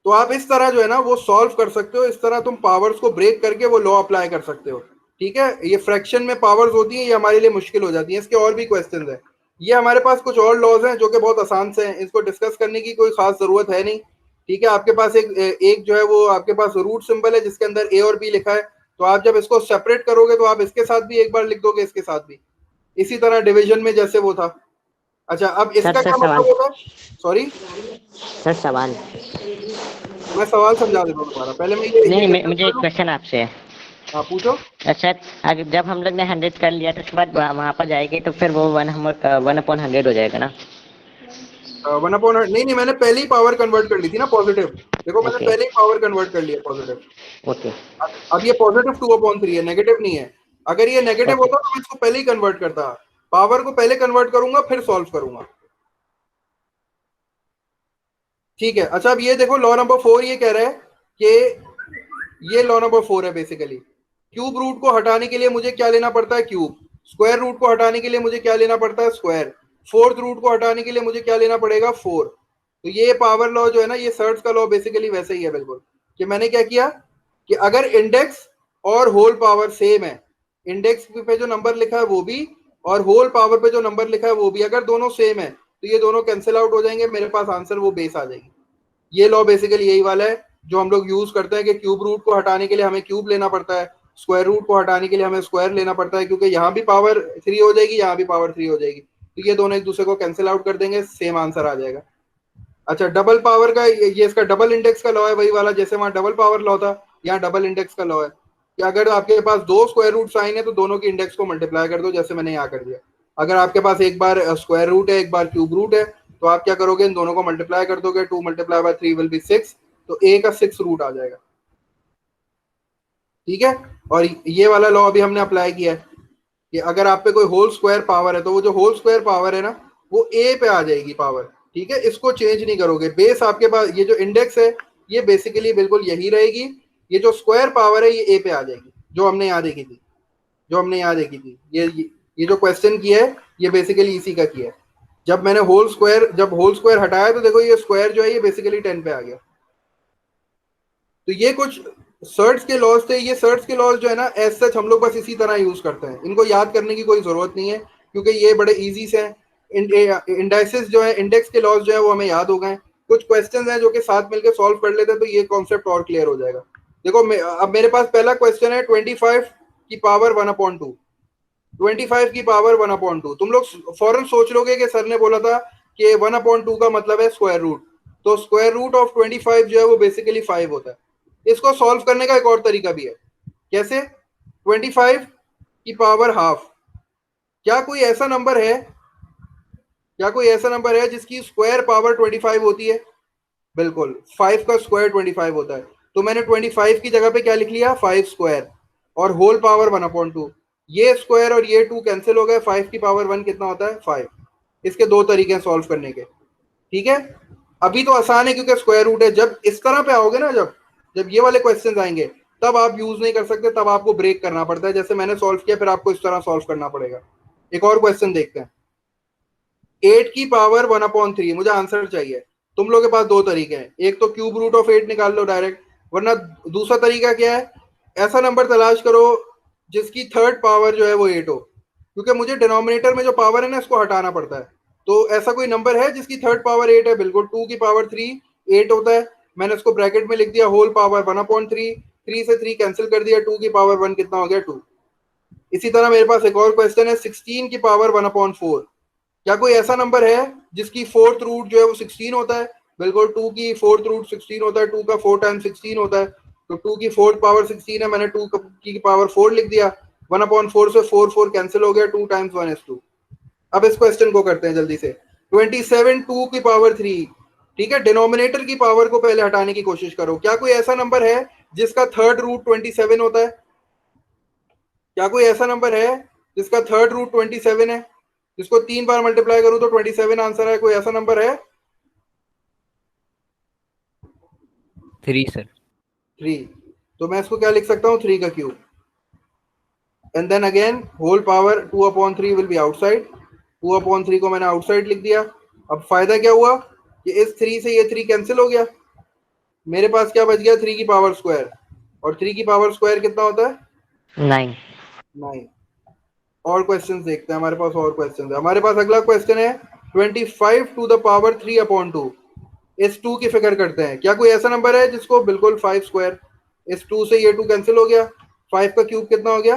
तो आप इस तरह जो है ना वो सॉल्व कर सकते हो, इस तरह तुम पावर्स को ब्रेक करके वो लॉ अप्लाई कर सकते हो, ठीक है। ये फ्रैक्शन में पावर्स होती है, ये हमारे लिए मुश्किल हो जाती है। इसके और भी क्वेश्चन है, ये हमारे पास कुछ और लॉज हैं जो कि बहुत आसान से हैं, इसको डिस्कस करने की कोई खास जरूरत है नहीं, ठीक है। आपके पास एक जो है वो आपके पास रूट सिंबल है जिसके अंदर ए और बी लिखा है, तो आप जब इसको सेपरेट करोगे तो आप इसके साथ भी एक बार लिख दोगे, इसके साथ भी, इसी तरह डिवीजन में जैसे वो था। अच्छा, अब इसका क्या मतलब होगा, सॉरी सर सवाल, मैं सवाल समझा देता हूँ तुम्हारा, पहले मैं ये नहीं मुझे एक क्वेश्चन आपसे है। हाँ पूछो। अच्छा, अगर जब हम लोग ने 100 कर लिया तो उसके बाद वहाँ पर जाएगी तो फिर वो 1/100 हो जाएगा ना? 1/100 नहीं, मैंने पहले ही पावर कन्वर्ट कर ली थी ना पॉजिटिव, देखो मैंने पहले ही पावर कन्वर्ट कर लिया पॉजिटिव। ओके, अब ये पॉजिटिव 2/3 है, नेगेटिव नहीं है। अगर ये नेगेटिव होता तो मैं इसको पहले ही कन्वर्ट करता, पावर को पहले कन्वर्ट करूंगा फिर सॉल्व करूंगा। ठीक है, अच्छा अब ये देखो लॉ नंबर 4 ये कह रहा है कि ये लॉ नंबर 4 है बेसिकली, क्यूब रूट को हटाने के लिए मुझे क्या लेना पड़ता है, क्यूब। स्क्वायर रूट को हटाने के लिए मुझे क्या लेना पड़ता है, स्क्वायर। फोर्थ रूट को हटाने के लिए मुझे क्या लेना पड़ेगा, 4। तो ये पावर लॉ जो है ना, ये सर्ट्स का लॉ बेसिकली वैसे ही है बिल्कुल, कि मैंने क्या किया कि अगर इंडेक्स और होल पावर सेम है, इंडेक्स पे जो नंबर लिखा है वो भी और होल पावर पे जो नंबर लिखा है वो भी, अगर दोनों सेम है तो ये दोनों कैंसिल आउट हो जाएंगे, मेरे पास आंसर वो बेस आ जाएगी। ये लॉ बेसिकली यही वाला है जो हम लोग यूज करते हैं कि क्यूब रूट को हटाने के लिए हमें क्यूब लेना पड़ता है, स्क्वायर रूट को हटाने के लिए हमें स्क्वायर लेना पड़ता है, क्योंकि यहाँ भी पावर 3 हो जाएगी, यहाँ भी पावर 3 हो जाएगी, तो ये दोनों एक दूसरे को कैंसिल आउट कर देंगे, सेम आंसर आ जाएगा। अच्छा, डबल पावर का ये इसका डबल इंडेक्स का लॉ है, वही वाला जैसे वहां डबल पावर लॉ था, यहाँ डबल इंडेक्स का लॉ है कि अगर आपके पास दो स्क्वायर रूट साइन है तो दोनों की इंडेक्स को मल्टीप्लाई कर दो, जैसे मैंने यहाँ कर दिया। अगर आपके पास एक बार स्क्वायर रूट है एक बार क्यूब रूट है, तो आप क्या करोगे, इन दोनों को मल्टीप्लाई कर दोगे, 2 × 3 विल बी 6, तो ए का 6 रूट आ जाएगा। ठीक है, और ये वाला लॉ अभी हमने अप्लाई किया है कि अगर आप पे कोई होल स्क्वायर पावर है तो वो जो होल स्क्वायर पावर है ना वो ए पे आ जाएगी पावर। ठीक है, इसको चेंज नहीं करोगे, बेस आपके पास ये जो इंडेक्स है ये बेसिकली बिल्कुल यही रहेगी, ये जो स्क्वायर पावर है ये ए पे आ जाएगी, जो हमने यहाँ देखी थी, ये जो क्वेश्चन किया है ये बेसिकली इसी का किया है। जब मैंने होल स्क्वायर हटाया तो देखो ये स्क्वायर जो है ये बेसिकली 10 पे आ गया। तो ये कुछ सर्ट्स के लॉज थे, ये सर्ट्स के लॉज जो है ना एज सच हम लोग बस इसी तरह यूज करते हैं, इनको याद करने की कोई जरूरत नहीं है क्योंकि ये बड़े इजी से हैं। इंडाइसिस जो है, इंडेक्स के लॉज जो है वो हमें याद हो गए। कुछ क्वेश्चन हैं जो कि साथ मिलकर सॉल्व कर लेते हैं तो ये कॉन्सेप्ट और क्लियर हो जाएगा। देखो अब मेरे पास पहला क्वेश्चन है 25 की पावर 1/2, 25 की पावर 1/2। तुम लोग फौरन सोच लोगे कि सर ने बोला था कि 1/2 का मतलब है स्क्वायर रूट, तो स्क्वायर रूट ऑफ 25 जो है वो बेसिकली 5 होता है। इसको सॉल्व करने का एक और तरीका भी है, कैसे, 25 की पावर हाफ। क्या कोई ऐसा नंबर है जिसकी स्क्वायर पावर 25 होती है, बिल्कुल 5 का स्क्वायर 25 होता है। तो मैंने 25 की जगह पे क्या लिख लिया, 5 स्क्वायर और होल पावर 1/2। ये स्क्वायर और ये 2 कैंसिल हो गए, 5 की पावर 1 कितना होता है, 5। इसके दो तरीके हैं सॉल्व करने के। ठीक है, अभी तो आसान है क्योंकि स्क्वायर रूट है, जब इस तरह पे आओगे ना, जब ये वाले क्वेश्चन आएंगे तब आप यूज नहीं कर सकते, तब आपको ब्रेक करना पड़ता है, जैसे मैंने सॉल्व किया फिर आपको इस तरह सॉल्व करना पड़ेगा। एक और क्वेश्चन देखते हैं, 8 की पावर 1/3 मुझे आंसर चाहिए। तुम लोग के पास दो तरीके हैं, एक तो क्यूब रूट ऑफ 8 निकाल लो डायरेक्ट, वरना दूसरा तरीका क्या है, ऐसा नंबर तलाश करो जिसकी थर्ड पावर जो है वो 8 हो, क्योंकि मुझे डिनोमिनेटर में जो पावर है ना इसको हटाना पड़ता है। तो ऐसा कोई नंबर है जिसकी थर्ड पावर 8 है, बिल्कुल 2 की पावर 3 8 होता है, मैंने इसको ब्रैकेट में लिख दिया होल पावर 1/3, 3 से 3 कैंसिल कर दिया, 2 की पावर 1 कितना हो गया, 2। इसी तरह मेरे पास एक और क्वेश्चन है 16 की पावर 1/4। क्या कोई ऐसा नंबर है जिसकी फोर्थ रूट जो है वो 16 होता है, बिल्कुल 2 की फोर्थ रूट 16 होता है, 2 का 4 टाइम्स 16 होता है, तो 2 की फोर्थ पावर 16 है, मैंने 2 की पावर 4 लिख दिया, 1/4 से 4 कैंसिल हो गया, 2 टाइम्स 1 is 2। अब इस क्वेश्चन को करते हैं जल्दी से, 27 2 की पावर 3। ठीक है, डिनोमिनेटर की पावर को पहले हटाने की कोशिश करो। क्या कोई ऐसा नंबर है जिसका थर्ड रूट 27 होता है, क्या कोई ऐसा नंबर है जिसका थर्ड रूट 27 है, जिसको 3 बार मल्टीप्लाई करूं तो 27 आंसर है, कोई ऐसा नंबर है, 3 सर। 3। तो मैं इसको क्या लिख सकता हूं, 3 का cube, and then again whole power 2/3 will be outside, 2/3 को मैंने आउटसाइड लिख दिया। अब फायदा क्या हुआ कि इस 3 से ये 3 कैंसिल हो गया, मेरे पास क्या बच गया, 3 की पावर स्क्वायर, और 3 की पावर स्क्वायर कितना होता है, 9। 9। और क्वेश्चंस देखते हैं, हमारे पास और क्वेश्चंस है। हमारे पास अगला क्वेश्चन है 25 टू द पावर 3/2। इस 2 की फिक्र करते हैं, क्या कोई ऐसा नंबर है जिसको बिल्कुल 5 स्क्वायर, इस 2 से ये 2 कैंसिल हो गया, 5 का क्यूब कितना हो गया,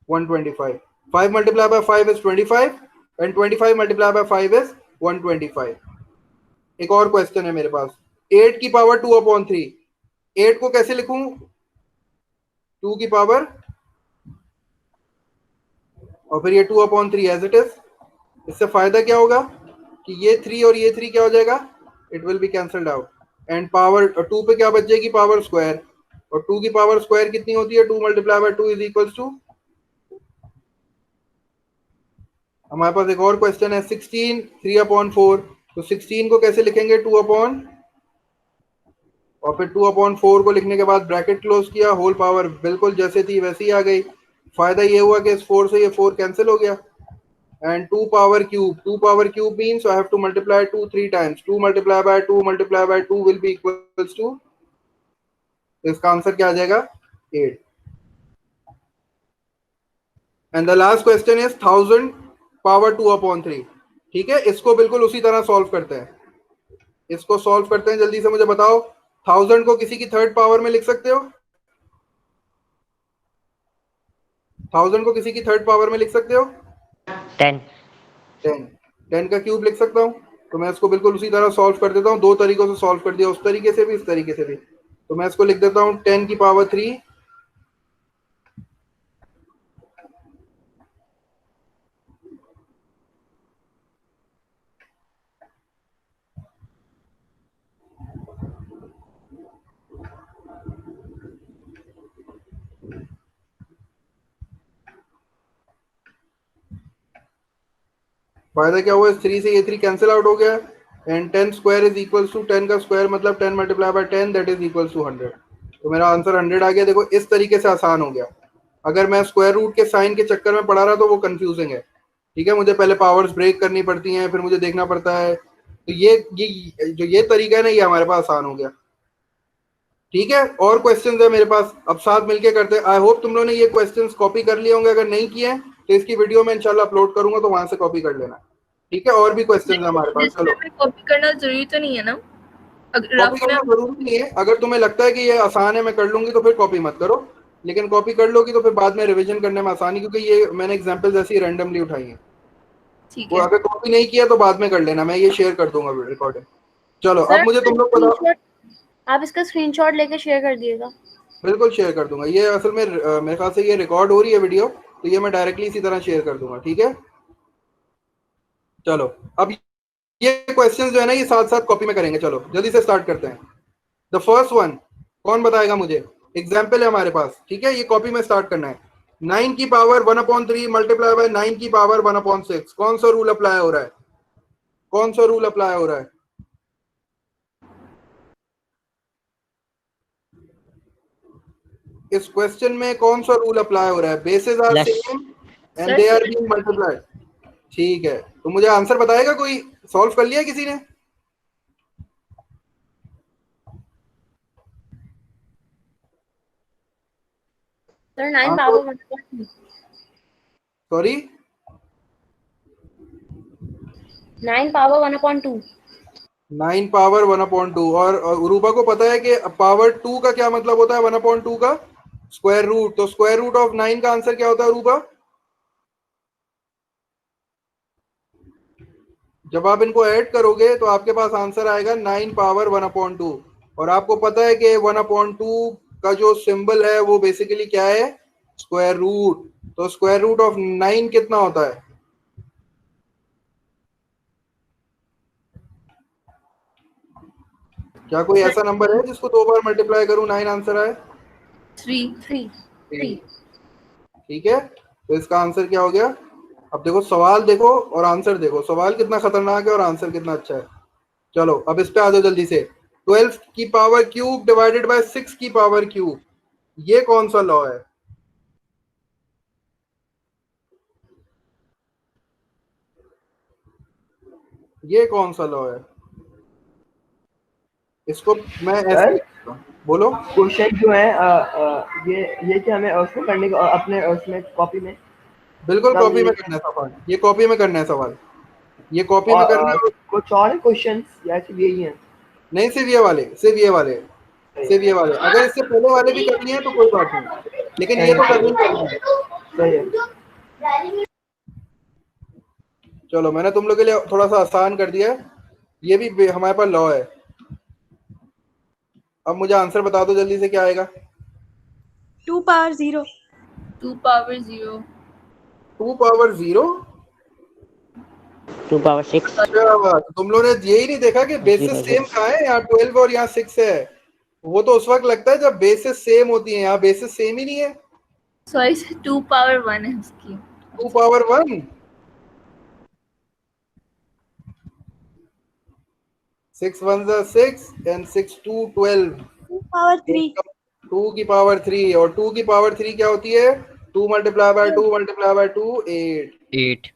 125। 5 multiply by 5 is 25 and 25 multiply by 5 is 125। एक और क्वेश्चन है मेरे पास, 8 की पावर 2/3। 8 को कैसे लिखूं, 2 की पावर और फिर ये 2/3 एज इट इज। इससे फायदा क्या होगा कि ये 3 और ये 3 क्या हो जाएगा, it will be cancelled out, and power 2 पे क्या बच जाएगी, पावर स्क्वायर, और 2 की पावर स्क्वायर कितनी होती है, 2 multiply by 2 is equals to हमारे पास एक और क्वेश्चन है 16 3/4, तो 16 को कैसे लिखेंगे 2 अपॉन, और फिर 2/4 को लिखने के बाद ब्रैकेट क्लोज किया, होल पावर बिल्कुल जैसे थी वैसे ही आ गई। फायदा ये हुआ कि इस 4 से ये 4 कैंसिल हो गया, and 2 power cube means I have to multiply 2 3 times, 2 multiply by 2 multiply by 2 will be equals to, इसका आंसर क्या आ जाएगा 8। And the last question is 1000 power 2/3। ठीक है, इसको बिल्कुल उसी तरह सॉल्व करते हैं, इसको सॉल्व करते हैं। जल्दी से मुझे बताओ 1000 को किसी की थर्ड पावर में लिख सकते हो? 1000 को किसी की थर्ड पावर में लिख सकते हो? 10। 10। 10 का क्यूब लिख सकता हूँ, तो मैं इसको बिल्कुल उसी तरह सॉल्व कर देता हूँ। दो तरीकों से सॉल्व कर दिया, उस तरीके से भी इस तरीके से भी। तो मैं इसको लिख देता हूँ 10 की पावर 3 फायदा क्या हुआ, इस 3 से ये 3 कैंसिल आउट हो गया, and 10 square is equals to 10 का स्क्वायर मतलब 10 multiply by 10 that is equals to 100। तो मेरा आंसर 100 आ गया। देखो इस तरीके से आसान हो गया। अगर मैं स्क्वायर रूट के साइन के चक्कर में पढ़ा रहा तो वो कंफ्यूजिंग है। ठीक है, मुझे पहले पावर्स ब्रेक करनी पड़ती हैं, फिर मुझे देखना पड़ता है। तो ये जो ये तरीका है ना, ये हमारे पास आसान हो गया। ठीक है, और क्वेश्चंस है मेरे पास, अब साथ मिलके करते हैं। आई होप तुम लोगों ने ये क्वेश्चंस कॉपी कर लिए होंगे, अगर नहीं किए तो इसकी वीडियो में इंशाल्लाह अपलोड करूंगा, तो वहां से कॉपी कर लेना। ठीक है, और भी क्वेश्चंस है हमारे पास। चलो, कॉपी करना जरूरी तो नहीं है ना, अगर कॉपी रफ में करना जरूरी नहीं है। अगर तुम्हें लगता है कि ये आसान है मैं कर लूंगी तो फिर कॉपी मत करो, लेकिन कॉपी कर लोगी तो फिर बाद में रिवीजन करने में आसानी, क्योंकि ये मैंने एग्जांपल्स ऐसी रैंडमली उठाई हैं। ठीक वो है अगर कॉपी नहीं किया तो बाद में कर लेना, मैं ये शेयर कर दूंगा रिकॉर्डिंग। चलो, अब सर मुझे तुम लोग बताओ। स्क्रीनशॉट, आप इसका स्क्रीनशॉट लेके शेयर कर दिएगा। बिल्कुल शेयर कर दूंगा। ये असल में मेरे ख्याल से ये रिकॉर्ड हो रही है वीडियो, तो ये मैं डायरेक्टली इसी तरह शेयर कर दूंगा। ठीक है, चलो अब ये क्वेश्चंस जो है ना, ये साथ साथ कॉपी में करेंगे। चलो जल्दी से स्टार्ट करते हैं। द फर्स्ट वन, कौन बताएगा मुझे? एग्जाम्पल है हमारे पास। ठीक है, ये कॉपी में स्टार्ट करना है। 9 की पावर 1/3 मल्टीप्लाई बाय 9 की पावर 1/6। कौन सा रूल अप्लाई हो रहा है? कौन सा रूल अप्लाई हो रहा है? इस क्वेश्चन में कौन सा रूल अप्लाई हो रहा है? Basis are plus. Same and they are being multiplied. ठीक है, तो मुझे आंसर बताएगा कोई? सॉल्व कर लिया किसी ने? Sir 9 answer, power 1/2। Sorry 9 power 1/2। 9 power 1/2। और रूपा को पता है कि पावर 2 का क्या मतलब होता है? 1/2 का स्क्वायर रूट। तो स्क्वायर रूट ऑफ 9 का आंसर क्या होता है रूपा? जब आप इनको ऐड करोगे तो आपके पास आंसर आएगा 9 पावर 1/2। और आपको पता है कि 1/2 का जो सिंबल है वो बेसिकली क्या है? Square root. तो स्क्वायर रूट ऑफ 9 कितना होता है? क्या कोई ऐसा नंबर है जिसको 2 बार मल्टीप्लाई करूं 9 आंसर आए? 3। ठीक है, तो इसका आंसर क्या हो गया? अब देखो सवाल देखो और आंसर देखो, सवाल कितना खतरनाक है और आंसर कितना अच्छा है। चलो अब इस पे आ जाओ जल्दी से। 12 की पावर क्यूब डिवाइडेड बाय 6 की पावर क्यूब, ये कौन सा लॉ है? ये कौन सा लॉ है? इसको मैं ऐसे सर लिखता हूं। बोलो। क्वेश्चन जो है ये क्या हमें उसमें करने को अपने उसमें कॉपी में बिल्कुल मतलब कॉपी में करना है सवाल, ये कॉपी में करना है सवाल, ये कॉपी में करना है। कुछ और क्वेश्चन या सिर्फ यही है? नहीं, सिर्फ ये वाले, सिर्फ ये वाले, सिर्फ ये वाले। अगर इससे पहले वाले भी करनी है तो कोई बात नहीं, लेकिन ये तो करनी करनी है। सही है। चलो मैंने तुम लोग के लिए थोड़ा सा आसान कर दिया है, ये भी हमारे पास लॉ है। अब मुझे आंसर बता दो जल्दी से, क्या आएगा? 2 पावर 0। 2 पावर 0। 2 पावर 0। 2 पावर 6। अच्छा, तुम लोगों ने यही नहीं देखा कि बेसिस सेम कहाँ है? यहाँ 12 और यहाँ 6 है। वो तो उस वक्त लगता है जब बेसिस सेम होती है, यहाँ बेसिस सेम ही नहीं है। सॉरी सर 2 पावर 1 है उसकी। 2 पावर 1। 6 1 6 and 6 2 12, 2 power 3 2 की पावर 3, और 2 की पावर 3 क्या होती है? 2 मल्टीप्लाई बाय 2 मल्टीप्लाई बाय 2 8। 8।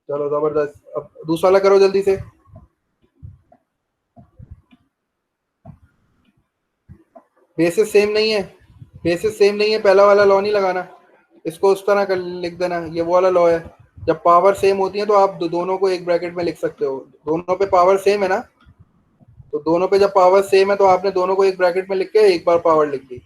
चलो जबरदस्त, अब दूसरा वाला करो जल्दी से। बेसिस सेम नहीं है, बेसिस सेम नहीं है, पहला वाला लॉ नहीं लगाना, इसको उस तरह कर लिख देना, ये वो वाला लॉ है। जब पावर सेम होती है तो आप दोनों को एक ब्रैकेट में लिख सकते हो, दोनों पे पावर सेम है ना, तो दोनों पे जब पावर सेम है तो आपने दोनों को एक ब्रैकेट में लिख के एक बार पावर लिख दी।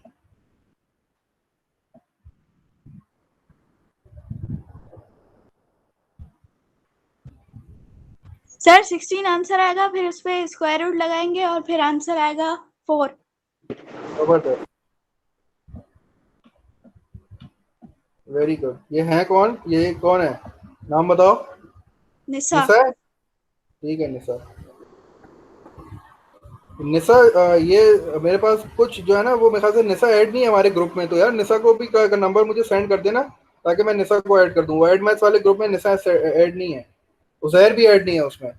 सर 16 आंसर आएगा, फिर उस पे स्क्वायर रूट लगाएंगे और फिर आंसर आएगा 4। जबरदस्त, वेरी गुड। ये है कौन, ये कौन है, नाम बताओ। निशा। निशा है? ठीक है निशा। निशा ये मेरे पास कुछ जो है ना वो मेरे ख्याल से निशा ऐड नहीं है हमारे ग्रुप में, तो यार निशा को भी नंबर मुझे सेंड कर देना ताकि मैं निशा को ऐड कर दूं। वो ऐड मैथ्स वाले ग्रुप में निशा ऐड नहीं है, उजैर भी ऐड नहीं है उसमें।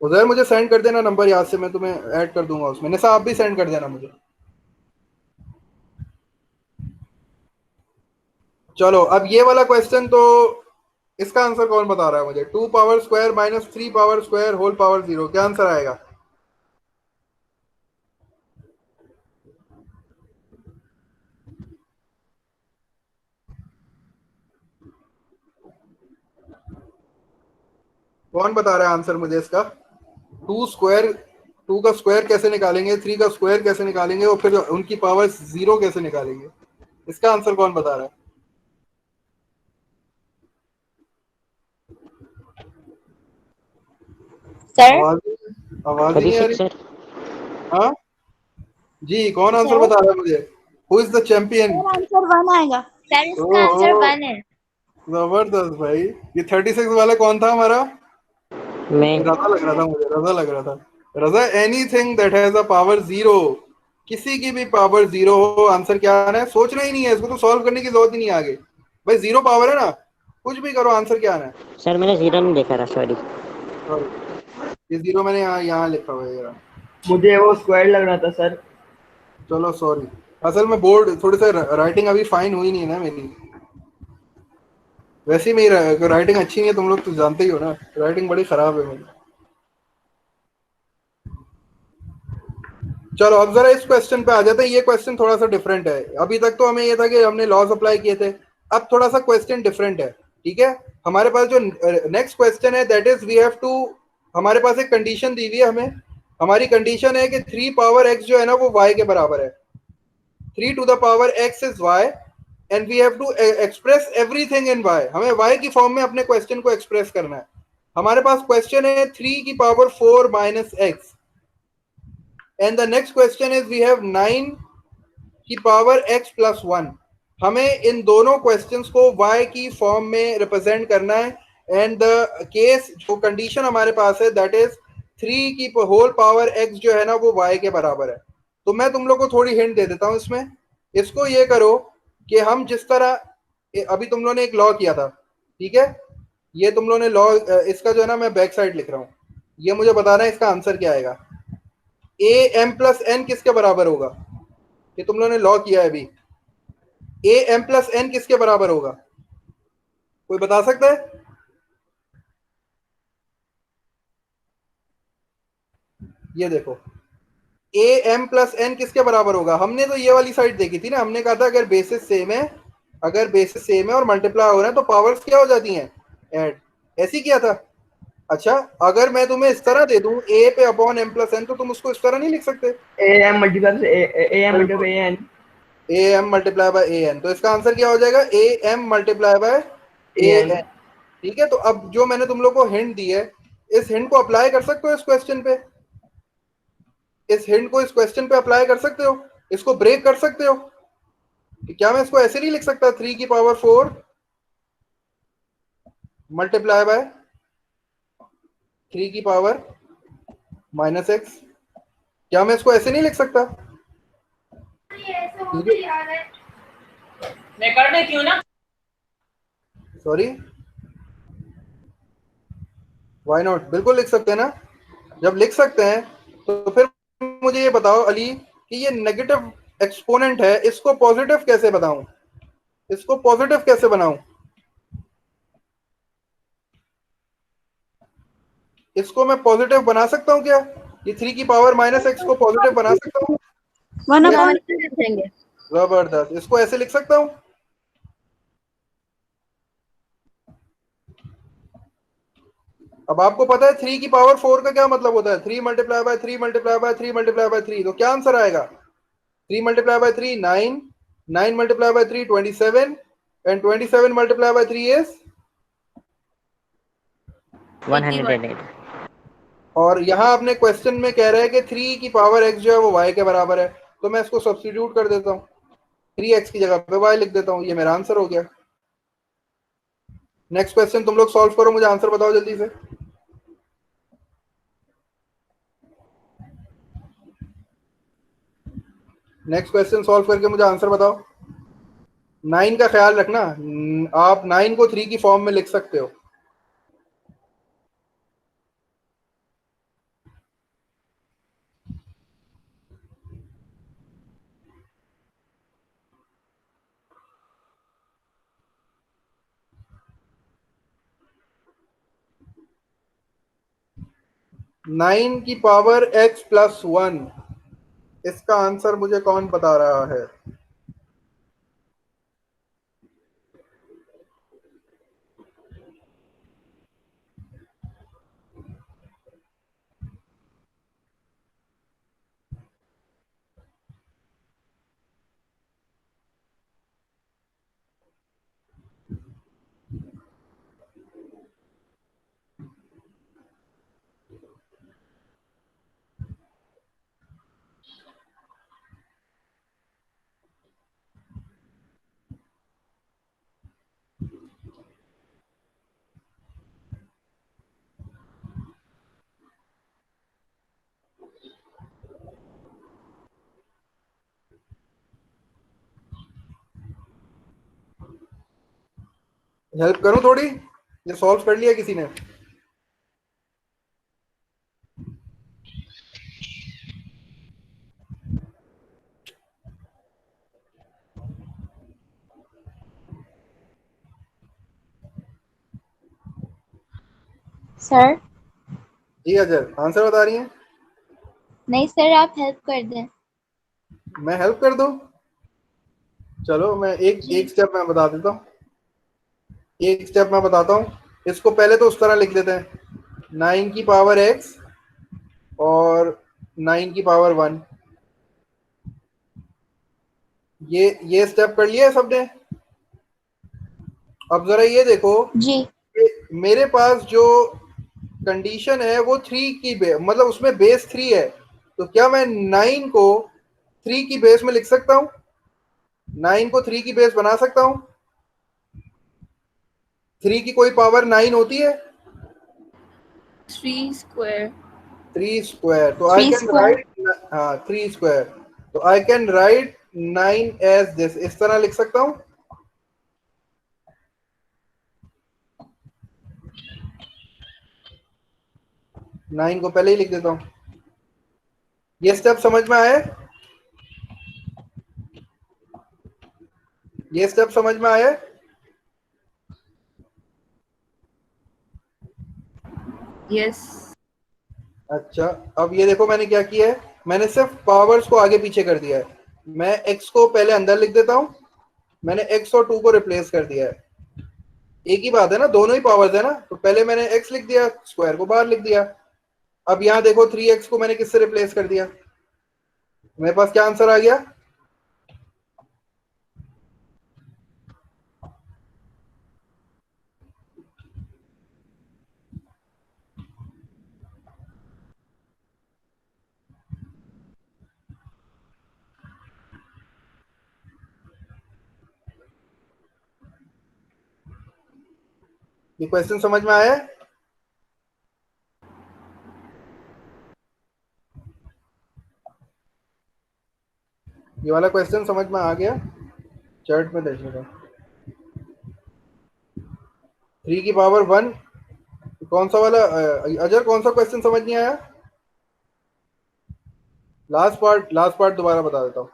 उजैर मुझे सेंड कर देना नंबर याद से, मैं तुम्हें ऐड कर दूंगा उसमें। निशा आप भी सेंड कर देना मुझे। चलो अब ये वाला क्वेश्चन, तो इसका आंसर कौन बता रहा है मुझे? 2 power square minus 3 power square whole power 0, क्या आंसर आएगा? कौन बता रहा है आंसर मुझे इसका? 2 स्क्वायर, 2 का स्क्वायर कैसे निकालेंगे, 3 का स्क्वायर कैसे निकालेंगे, और फिर उनकी पावर 0 कैसे निकालेंगे? इसका आंसर कौन बता रहा है? सर आवाज आवाज ही नहीं आ 36 रही। सर। हाँ जी, कौन आंसर सर बता रहा है मुझे? Who is the champion? Answer 1 आएगा। सर इसका आंसर 1 है। जबरदस्त भाई। ये 36 वाला कौन था हमारा? मैं रजा लग रहा था मुझे, रजा लग रहा था। Raza, anything that has a power 0, किसी की भी पावर 0 हो, आंसर क्या आना है? सोचना ही नहीं है, इसको तो सॉल्व करने की जरूरत ही नहीं है आगे। भाई 0 पावर है ना, कुछ भी करो, आंसर क्या आना है? सर मैंने 0 नहीं देखा था, सॉरी। Sorry, ये 0 मैंने यहाँ लिखा हुआ है यार। मुझे वो स्क्वायर लग रहा था सर। चलो सॉरी, असल में बोर्ड थोड़ी सा राइटिंग अभी फाइन हुई नहीं है ना मेरी, वैसे ही मेरी राइटिंग अच्छी नहीं है, तुम लोग तो जानते ही हो ना, राइटिंग बड़ी खराब है मेरी। चलो अब जरा इस क्वेश्चन पे आ जाते हैं। ये क्वेश्चन थोड़ा सा डिफरेंट है, अभी तक तो हमें ये था कि हमने लॉज अप्लाई किए थे, अब थोड़ा सा क्वेश्चन डिफरेंट है। ठीक है, हमारे पास जो नेक्स्ट क्वेश्चन है that is we have to, हमारे पास एक कंडीशन दी हुई है हमें। हमारी कंडीशन है कि 3 पावर x जो है ना वो y के बराबर है, 3 to the power x is y and we have to express everything in y। हमें y की फॉर्म में अपने क्वेश्चन को एक्सप्रेस करना है। हमारे पास क्वेश्चन है 3 की power 4 minus x, and the next question is we have 9 की पावर x प्लस 1। हमें इन दोनों क्वेश्चंस को y की फॉर्म में रिप्रेजेंट करना है, एंड द केस जो कंडीशन हमारे पास है दैट इज 3 की होल पावर x जो है ना वो y के बराबर है। तो मैं तुम लोग को थोड़ी हिंट दे देता हूं इसमें। इसको ये करो कि हम जिस तरह अभी तुम लोगों ने एक लॉ किया था, ठीक है, ये तुम लोगों ने लॉ, इसका जो है ना मैं बैक साइड लिख रहा हूं, ये मुझे बताना है इसका आंसर क्या आएगा। ए एम प्लस एन किसके बराबर होगा? ये तुम लोगों ने लॉ किया है अभी, ए एम प्लस एन किसके बराबर होगा? कोई बता सकता है? ये देखो, ए एम प्लस एन किसके बराबर होगा? हमने तो ये वाली साइड देखी थी ना, हमने कहा था अगर बेसिस सेम है, अगर बेसिस सेम है और मल्टीप्लाई हो रहा है तो पावर्स क्या हो जाती हैं? ऐड। ऐसे ही किया था। अच्छा, अगर मैं तुम्हें इस तरह दे दूं ए पे अपॉन एम प्लस एन, तो तुम उसको इस तरह नहीं लिख सकते? A M multiply A M multiply A N, A M multiply by A N, तो इसका आंसर क्या हो जाएगा? A M multiply by A A N. N. ठीक है, तो अब जो मैंने तुम लोग को हिंट दी है, इस हिंट को अप्लाई कर सकते हो इस क्वेश्चन पे, इस हिंट को इस क्वेश्चन पे अप्लाई कर सकते हो, इसको ब्रेक कर सकते हो कि क्या मैं इसको ऐसे नहीं लिख सकता 3 की पावर 4 मल्टीप्लाई बाय 3 की पावर माइनस एक्स? क्या मैं इसको ऐसे नहीं लिख सकता? सॉरी, व्हाई नॉट, बिल्कुल लिख सकते हैं ना। जब लिख सकते हैं तो फिर मुझे ये बताओ अली कि ये नेगेटिव एक्सपोनेंट है, इसको पॉजिटिव कैसे बताऊं, इसको पॉजिटिव कैसे बनाऊं? इसको मैं पॉजिटिव बना सकता हूं क्या? ये 3 की पावर माइनस एक्स को पॉजिटिव बना सकता हूं? वन या अपॉन फिर लिख देंगे। जबरदस्त, इसको ऐसे लिख सकता हूं। अब आपको पता है 3 की पावर 4 का क्या मतलब होता है, 3 multiply by 3 multiply by 3 multiply by 3, तो क्या आंसर आएगा? 3 multiply by 3 9, 9 multiply by 3 27, and 27 multiply by 3 is 108। और यहाँ अपने क्वेश्चन में कह रहे हैं कि 3 की पावर x जो है वो y के बराबर है, तो मैं इसको सब्स्टिट्यूट कर देता हूँ, 3x की जगह पे y लिख देता हूँ, ये मेरा आंसर हो गया। नेक्स्ट क्वेश्चन तुम लोग सॉल्व करो, मुझे आंसर बताओ जल्दी से। नेक्स्ट क्वेश्चन सॉल्व करके मुझे आंसर बताओ। 9 का ख्याल रखना, आप 9 को 3 की फॉर्म में लिख सकते हो। नाइन की पावर x प्लस 1, इसका आंसर मुझे कौन बता रहा है? हेल्प करूं थोड़ी, ये सॉल्व कर लिया किसी ने? सर जी अजय, आंसर बता रही हैं? नहीं सर, आप हेल्प कर दें। मैं हेल्प कर दूं? चलो मैं एक जी एक स्टेप मैं बता देता हूँ, एक स्टेप मैं बताता हूँ। इसको पहले तो उस तरह लिख देते हैं, 9 की पावर x और 9 की पावर 1, ये स्टेप कर लिया है सबने। अब जरा ये देखो, जी मेरे पास जो कंडीशन है वो 3 की मतलब उसमें बेस 3 है, तो क्या मैं 9 को 3 की बेस में लिख सकता हूँ? 9 को 3 की बेस बना सकता हूँ? 3 की कोई पावर 9 होती है? 3 स्क्वायर। 3 स्क्वायर, तो I three can square. Right, हाँ 3 स्क्वायर, तो I can write 9 as this, इस तरह लिख सकता हूँ। नाइन को पहले ही लिख देता हूँ। ये स्टेप समझ में आया? ये स्टेप समझ में आया? यस। अच्छा, अब ये देखो मैंने क्या किया है, मैंने सिर्फ पावर्स को आगे पीछे कर दिया है। मैं x को पहले अंदर लिख देता हूँ, मैंने x और 2 को रिप्लेस कर दिया है। एक ही बात है ना, दोनों ही पावर्स है ना, तो पहले मैंने x लिख दिया, स्क्वायर को बाहर लिख दिया। अब यहाँ देखो 3x को मैंने किससे रिप्लेस कर दिया, मेरे पास क्या आंसर आ गया? ये क्वेश्चन समझ में आया? ये वाला क्वेश्चन समझ में आ गया? चैट में देखिएगा। 3 की पावर 1 कौन सा वाला अजर, कौन सा क्वेश्चन समझ नहीं आया? लास्ट पार्ट दोबारा बता देता हूँ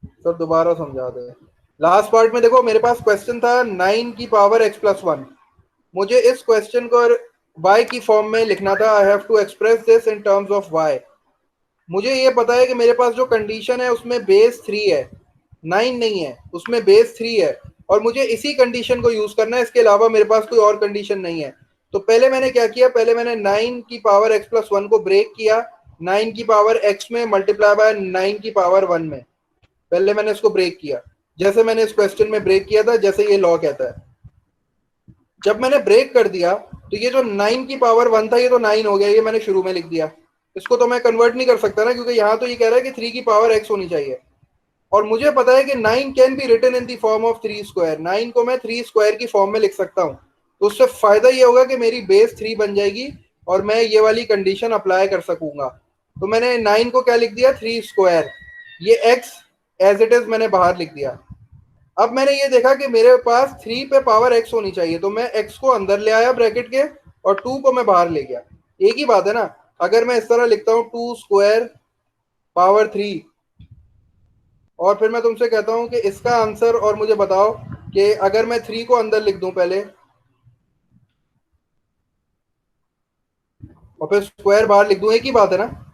सर, दोबारा समझा दे। लास्ट पार्ट में देखो मेरे पास क्वेश्चन था 9 की पावर x+1। मुझे इस क्वेश्चन को y की फॉर्म में लिखना था। I have to express this in terms of y। मुझे ये पता है कि मेरे पास जो कंडीशन है उसमें बेस 3 है, 9 नहीं है, उसमें बेस 3 है, और मुझे इसी कंडीशन को यूज करना है, इसके अलावा मेरे पास कोई और कंडीशन नहीं है। तो पहले मैंने क्या किया, पहले मैंने 9 की पावर x+1 को ब्रेक किया 9 की पावर x में मल्टीप्लाई बाय 9 की पावर 1 में। पहले मैंने इसको ब्रेक किया, जैसे मैंने इस क्वेश्चन में ब्रेक किया था, जैसे ये लॉ कहता है। जब मैंने ब्रेक कर दिया तो ये जो 9 की पावर 1 था ये तो 9 हो गया, ये मैंने शुरू में लिख दिया। इसको तो मैं कन्वर्ट नहीं कर सकता ना, क्योंकि यहाँ तो ये कह रहा है कि 3 की पावर x होनी चाहिए, और मुझे पता है कि 9 can be written in the form of 3 square. 9 को मैं 3 स्क्वायर की फॉर्म में लिख सकता हूँ। तो उससे फायदा ये होगा कि मेरी बेस 3 बन जाएगी और मैं ये वाली कंडीशन अप्लाई कर सकूंगा। तो मैंने 9 को क्या लिख दिया, 3 स्क्वायर। ये x एज इट इज मैंने बाहर लिख दिया। अब मैंने ये देखा कि मेरे पास 3 पे पावर x होनी चाहिए, तो मैं x को अंदर ले आया ब्रैकेट के और 2 को मैं बाहर ले गया। एक ही बात है ना। अगर मैं इस तरह लिखता हूँ 2 स्क्वायर पावर 3, और फिर मैं तुमसे कहता हूं कि इसका आंसर, और मुझे बताओ कि अगर मैं 3 को अंदर लिख दूं पहले और फिर स्क्वायर बाहर लिख दूं, एक ही बात है ना।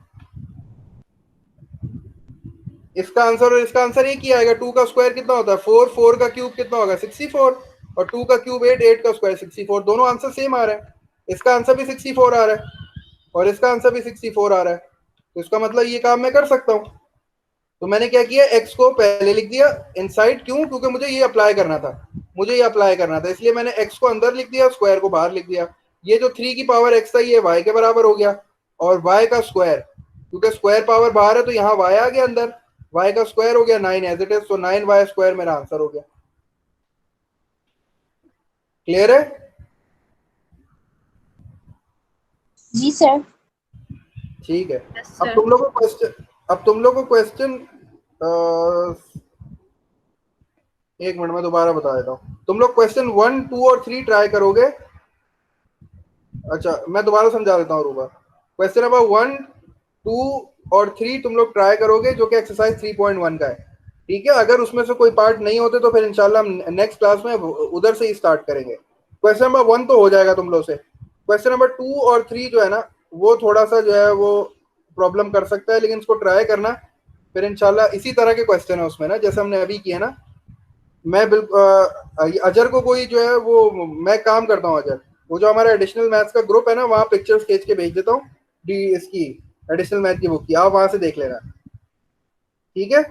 इसका आंसर और इसका आंसर एक ही आएगा। 2 का स्क्वायर कितना होता है 4, 4 का क्यूब कितना होगा 64, और 2 का क्यूब 8, 8 का स्क्वायर 64। दोनों आंसर सेम आ रहे हैं। इसका आंसर भी 64 आ रहा है और इसका आंसर भी 64 आ रहा है, तो इसका मतलब ये काम मैं कर सकता हूँ। तो मैंने क्या किया, x को पहले लिख दिया इनसाइड। क्यों? क्योंकि मुझे ये अप्लाई करना था, इसलिए मैंने x को अंदर लिख दिया, स्क्वायर को बाहर लिख दिया। ये जो 3 की पावर x था ये y के बराबर हो गया, और y का स्क्वायर, क्योंकि स्क्वायर पावर बाहर है तो यहाँ y आ गया अंदर, y का स्क्वायर हो गया 9 एज इट इज, तो 9y स्क्वायर मेरा आंसर हो गया। क्लियर है? जी सर। ठीक है। Yes, अब sir. तुम लोग को क्वेश्चन एक मिनट में दोबारा बता देता हूँ। तुम लोग क्वेश्चन 1, 2 और 3 ट्राई करोगे। अच्छा मैं दोबारा समझा देता हूँ रूबा। क्वेश्चन नंबर 1, 2 और 3 तुम लोग ट्राई करोगे, जो कि एक्सरसाइज 3.1 का है। ठीक है, अगर उसमें से कोई पार्ट नहीं होते तो फिर इंशाल्लाह हम नेक्स्ट क्लास में उधर से ही स्टार्ट करेंगे। क्वेश्चन नंबर 1 तो हो जाएगा तुम लोग से। क्वेश्चन नंबर 2 और 3 जो है ना, वो थोड़ा सा जो है वो प्रॉब्लम कर सकता है, लेकिन इसको ट्राई करना। फिर इंशाल्लाह इसी तरह के क्वेश्चन है उसमें ना, जैसे हमने अभी किया ना। मैं बिल्कुल अजहर को कोई जो है वो, मैं काम करता हूँ अजहर, वो जो हमारा एडिशनल मैथ्स का ग्रुप है ना, वहाँ पिक्चर्स खींच के भेज देता हूँ इसकी एडिशनल मैथ की बुक की, आप वहां से देख लेना। ठीक है,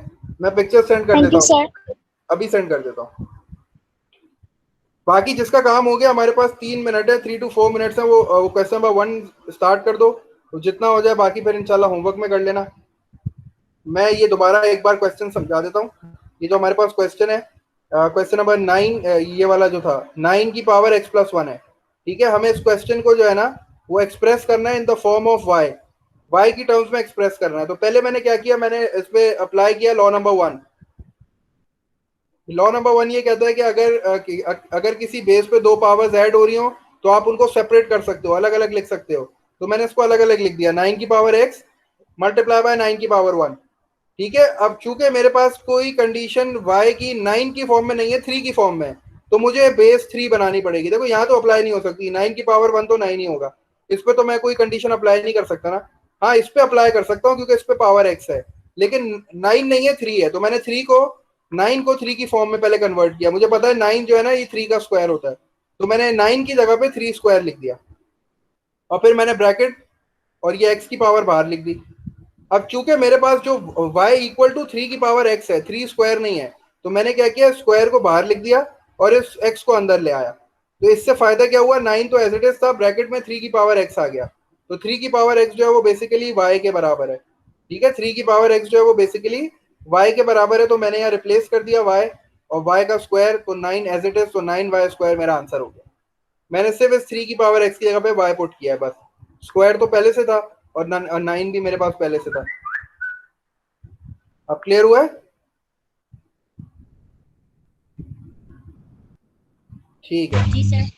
मैं पिक्चर सेंड कर थैंक देता यू हूँ, सर। अभी सेंड कर देता हूँ। बाकी जिसका काम हो गया, हमारे पास 3 मिनट है, 3 to 4 मिनट्स है, वो क्वेश्चन नंबर 1 स्टार्ट कर दो, तो जितना हो जाए बाकी फिर इंशाल्लाह होमवर्क में कर लेना। मैं ये दोबारा एक बार क्वेश्चन समझा देता हूँ। ये जो हमारे पास क्वेश्चन है, क्वेश्चन नंबर 9, ये वाला जो था 9 की पावर x+1 है। ठीक है, हमें इस क्वेश्चन को जो है ना वो एक्सप्रेस करना है इन द फॉर्म ऑफ y की टर्म्स में एक्सप्रेस करना है। तो पहले मैंने क्या किया, मैंने इस पे अप्लाई किया लॉ नंबर 1। लॉ नंबर 1 ये कहता है कि अगर किसी बेस पे 2 पावर्स ऐड हो रही हो तो आप उनको सेपरेट कर सकते हो, अलग अलग लिख सकते हो। तो मैंने इसको अलग अलग लिख दिया, 9 की पावर x मल्टीप्लाई बाय 9 की पावर 1। ठीक है, अब चूंकि मेरे पास कोई कंडीशन y की 9 की फॉर्म में नहीं है, 3 की फॉर्म में, तो मुझे बेस 3 बनानी पड़ेगी। देखो यहाँ तो अप्लाई नहीं हो सकती, 9 की पावर 1 तो 9 ही होगा, इस पे तो मैं कोई कंडीशन अप्लाई नहीं कर सकता ना। हाँ, इस पे अप्लाई कर सकता हूँ क्योंकि इस पे पावर x है, लेकिन 9 नहीं है, 3 है। तो मैंने 9 को 3 की फॉर्म में पहले कन्वर्ट किया। मुझे पता है 9 जो है ना ये 3 का स्क्वायर होता है, तो मैंने 9 की जगह पे 3 स्क्वायर लिख दिया, और फिर मैंने ब्रैकेट और ये x की पावर बाहर लिख दी। अब चूंकि मेरे पास जो y इक्वल टू 3 की पावर x है, 3 स्क्वायर नहीं है, तो मैंने क्या किया, स्क्वायर को बाहर लिख दिया और इस x को अंदर ले आया। तो इससे फायदा क्या हुआ, 9 तो एज इट इज था, ब्रैकेट में 3 की पावर x आ गया। तो 3 की पावर x जो है वो बेसिकली y के बराबर है। ठीक है, 3 की पावर x जो है वो बेसिकली y के बराबर है। तो मैंने यहाँ रिप्लेस कर दिया y और y का स्क्वायर, तो 9 एज इट इज, तो 9y स्क्वायर मेरा आंसर हो गया। मैंने सिर्फ इस 3 की पावर x की जगह पे y पुट किया है बस। स्क्वायर तो पहले से था और 9 भी मेरे पास पहले से था। अब क्लियर हुआ है? ठीक है, जी सर।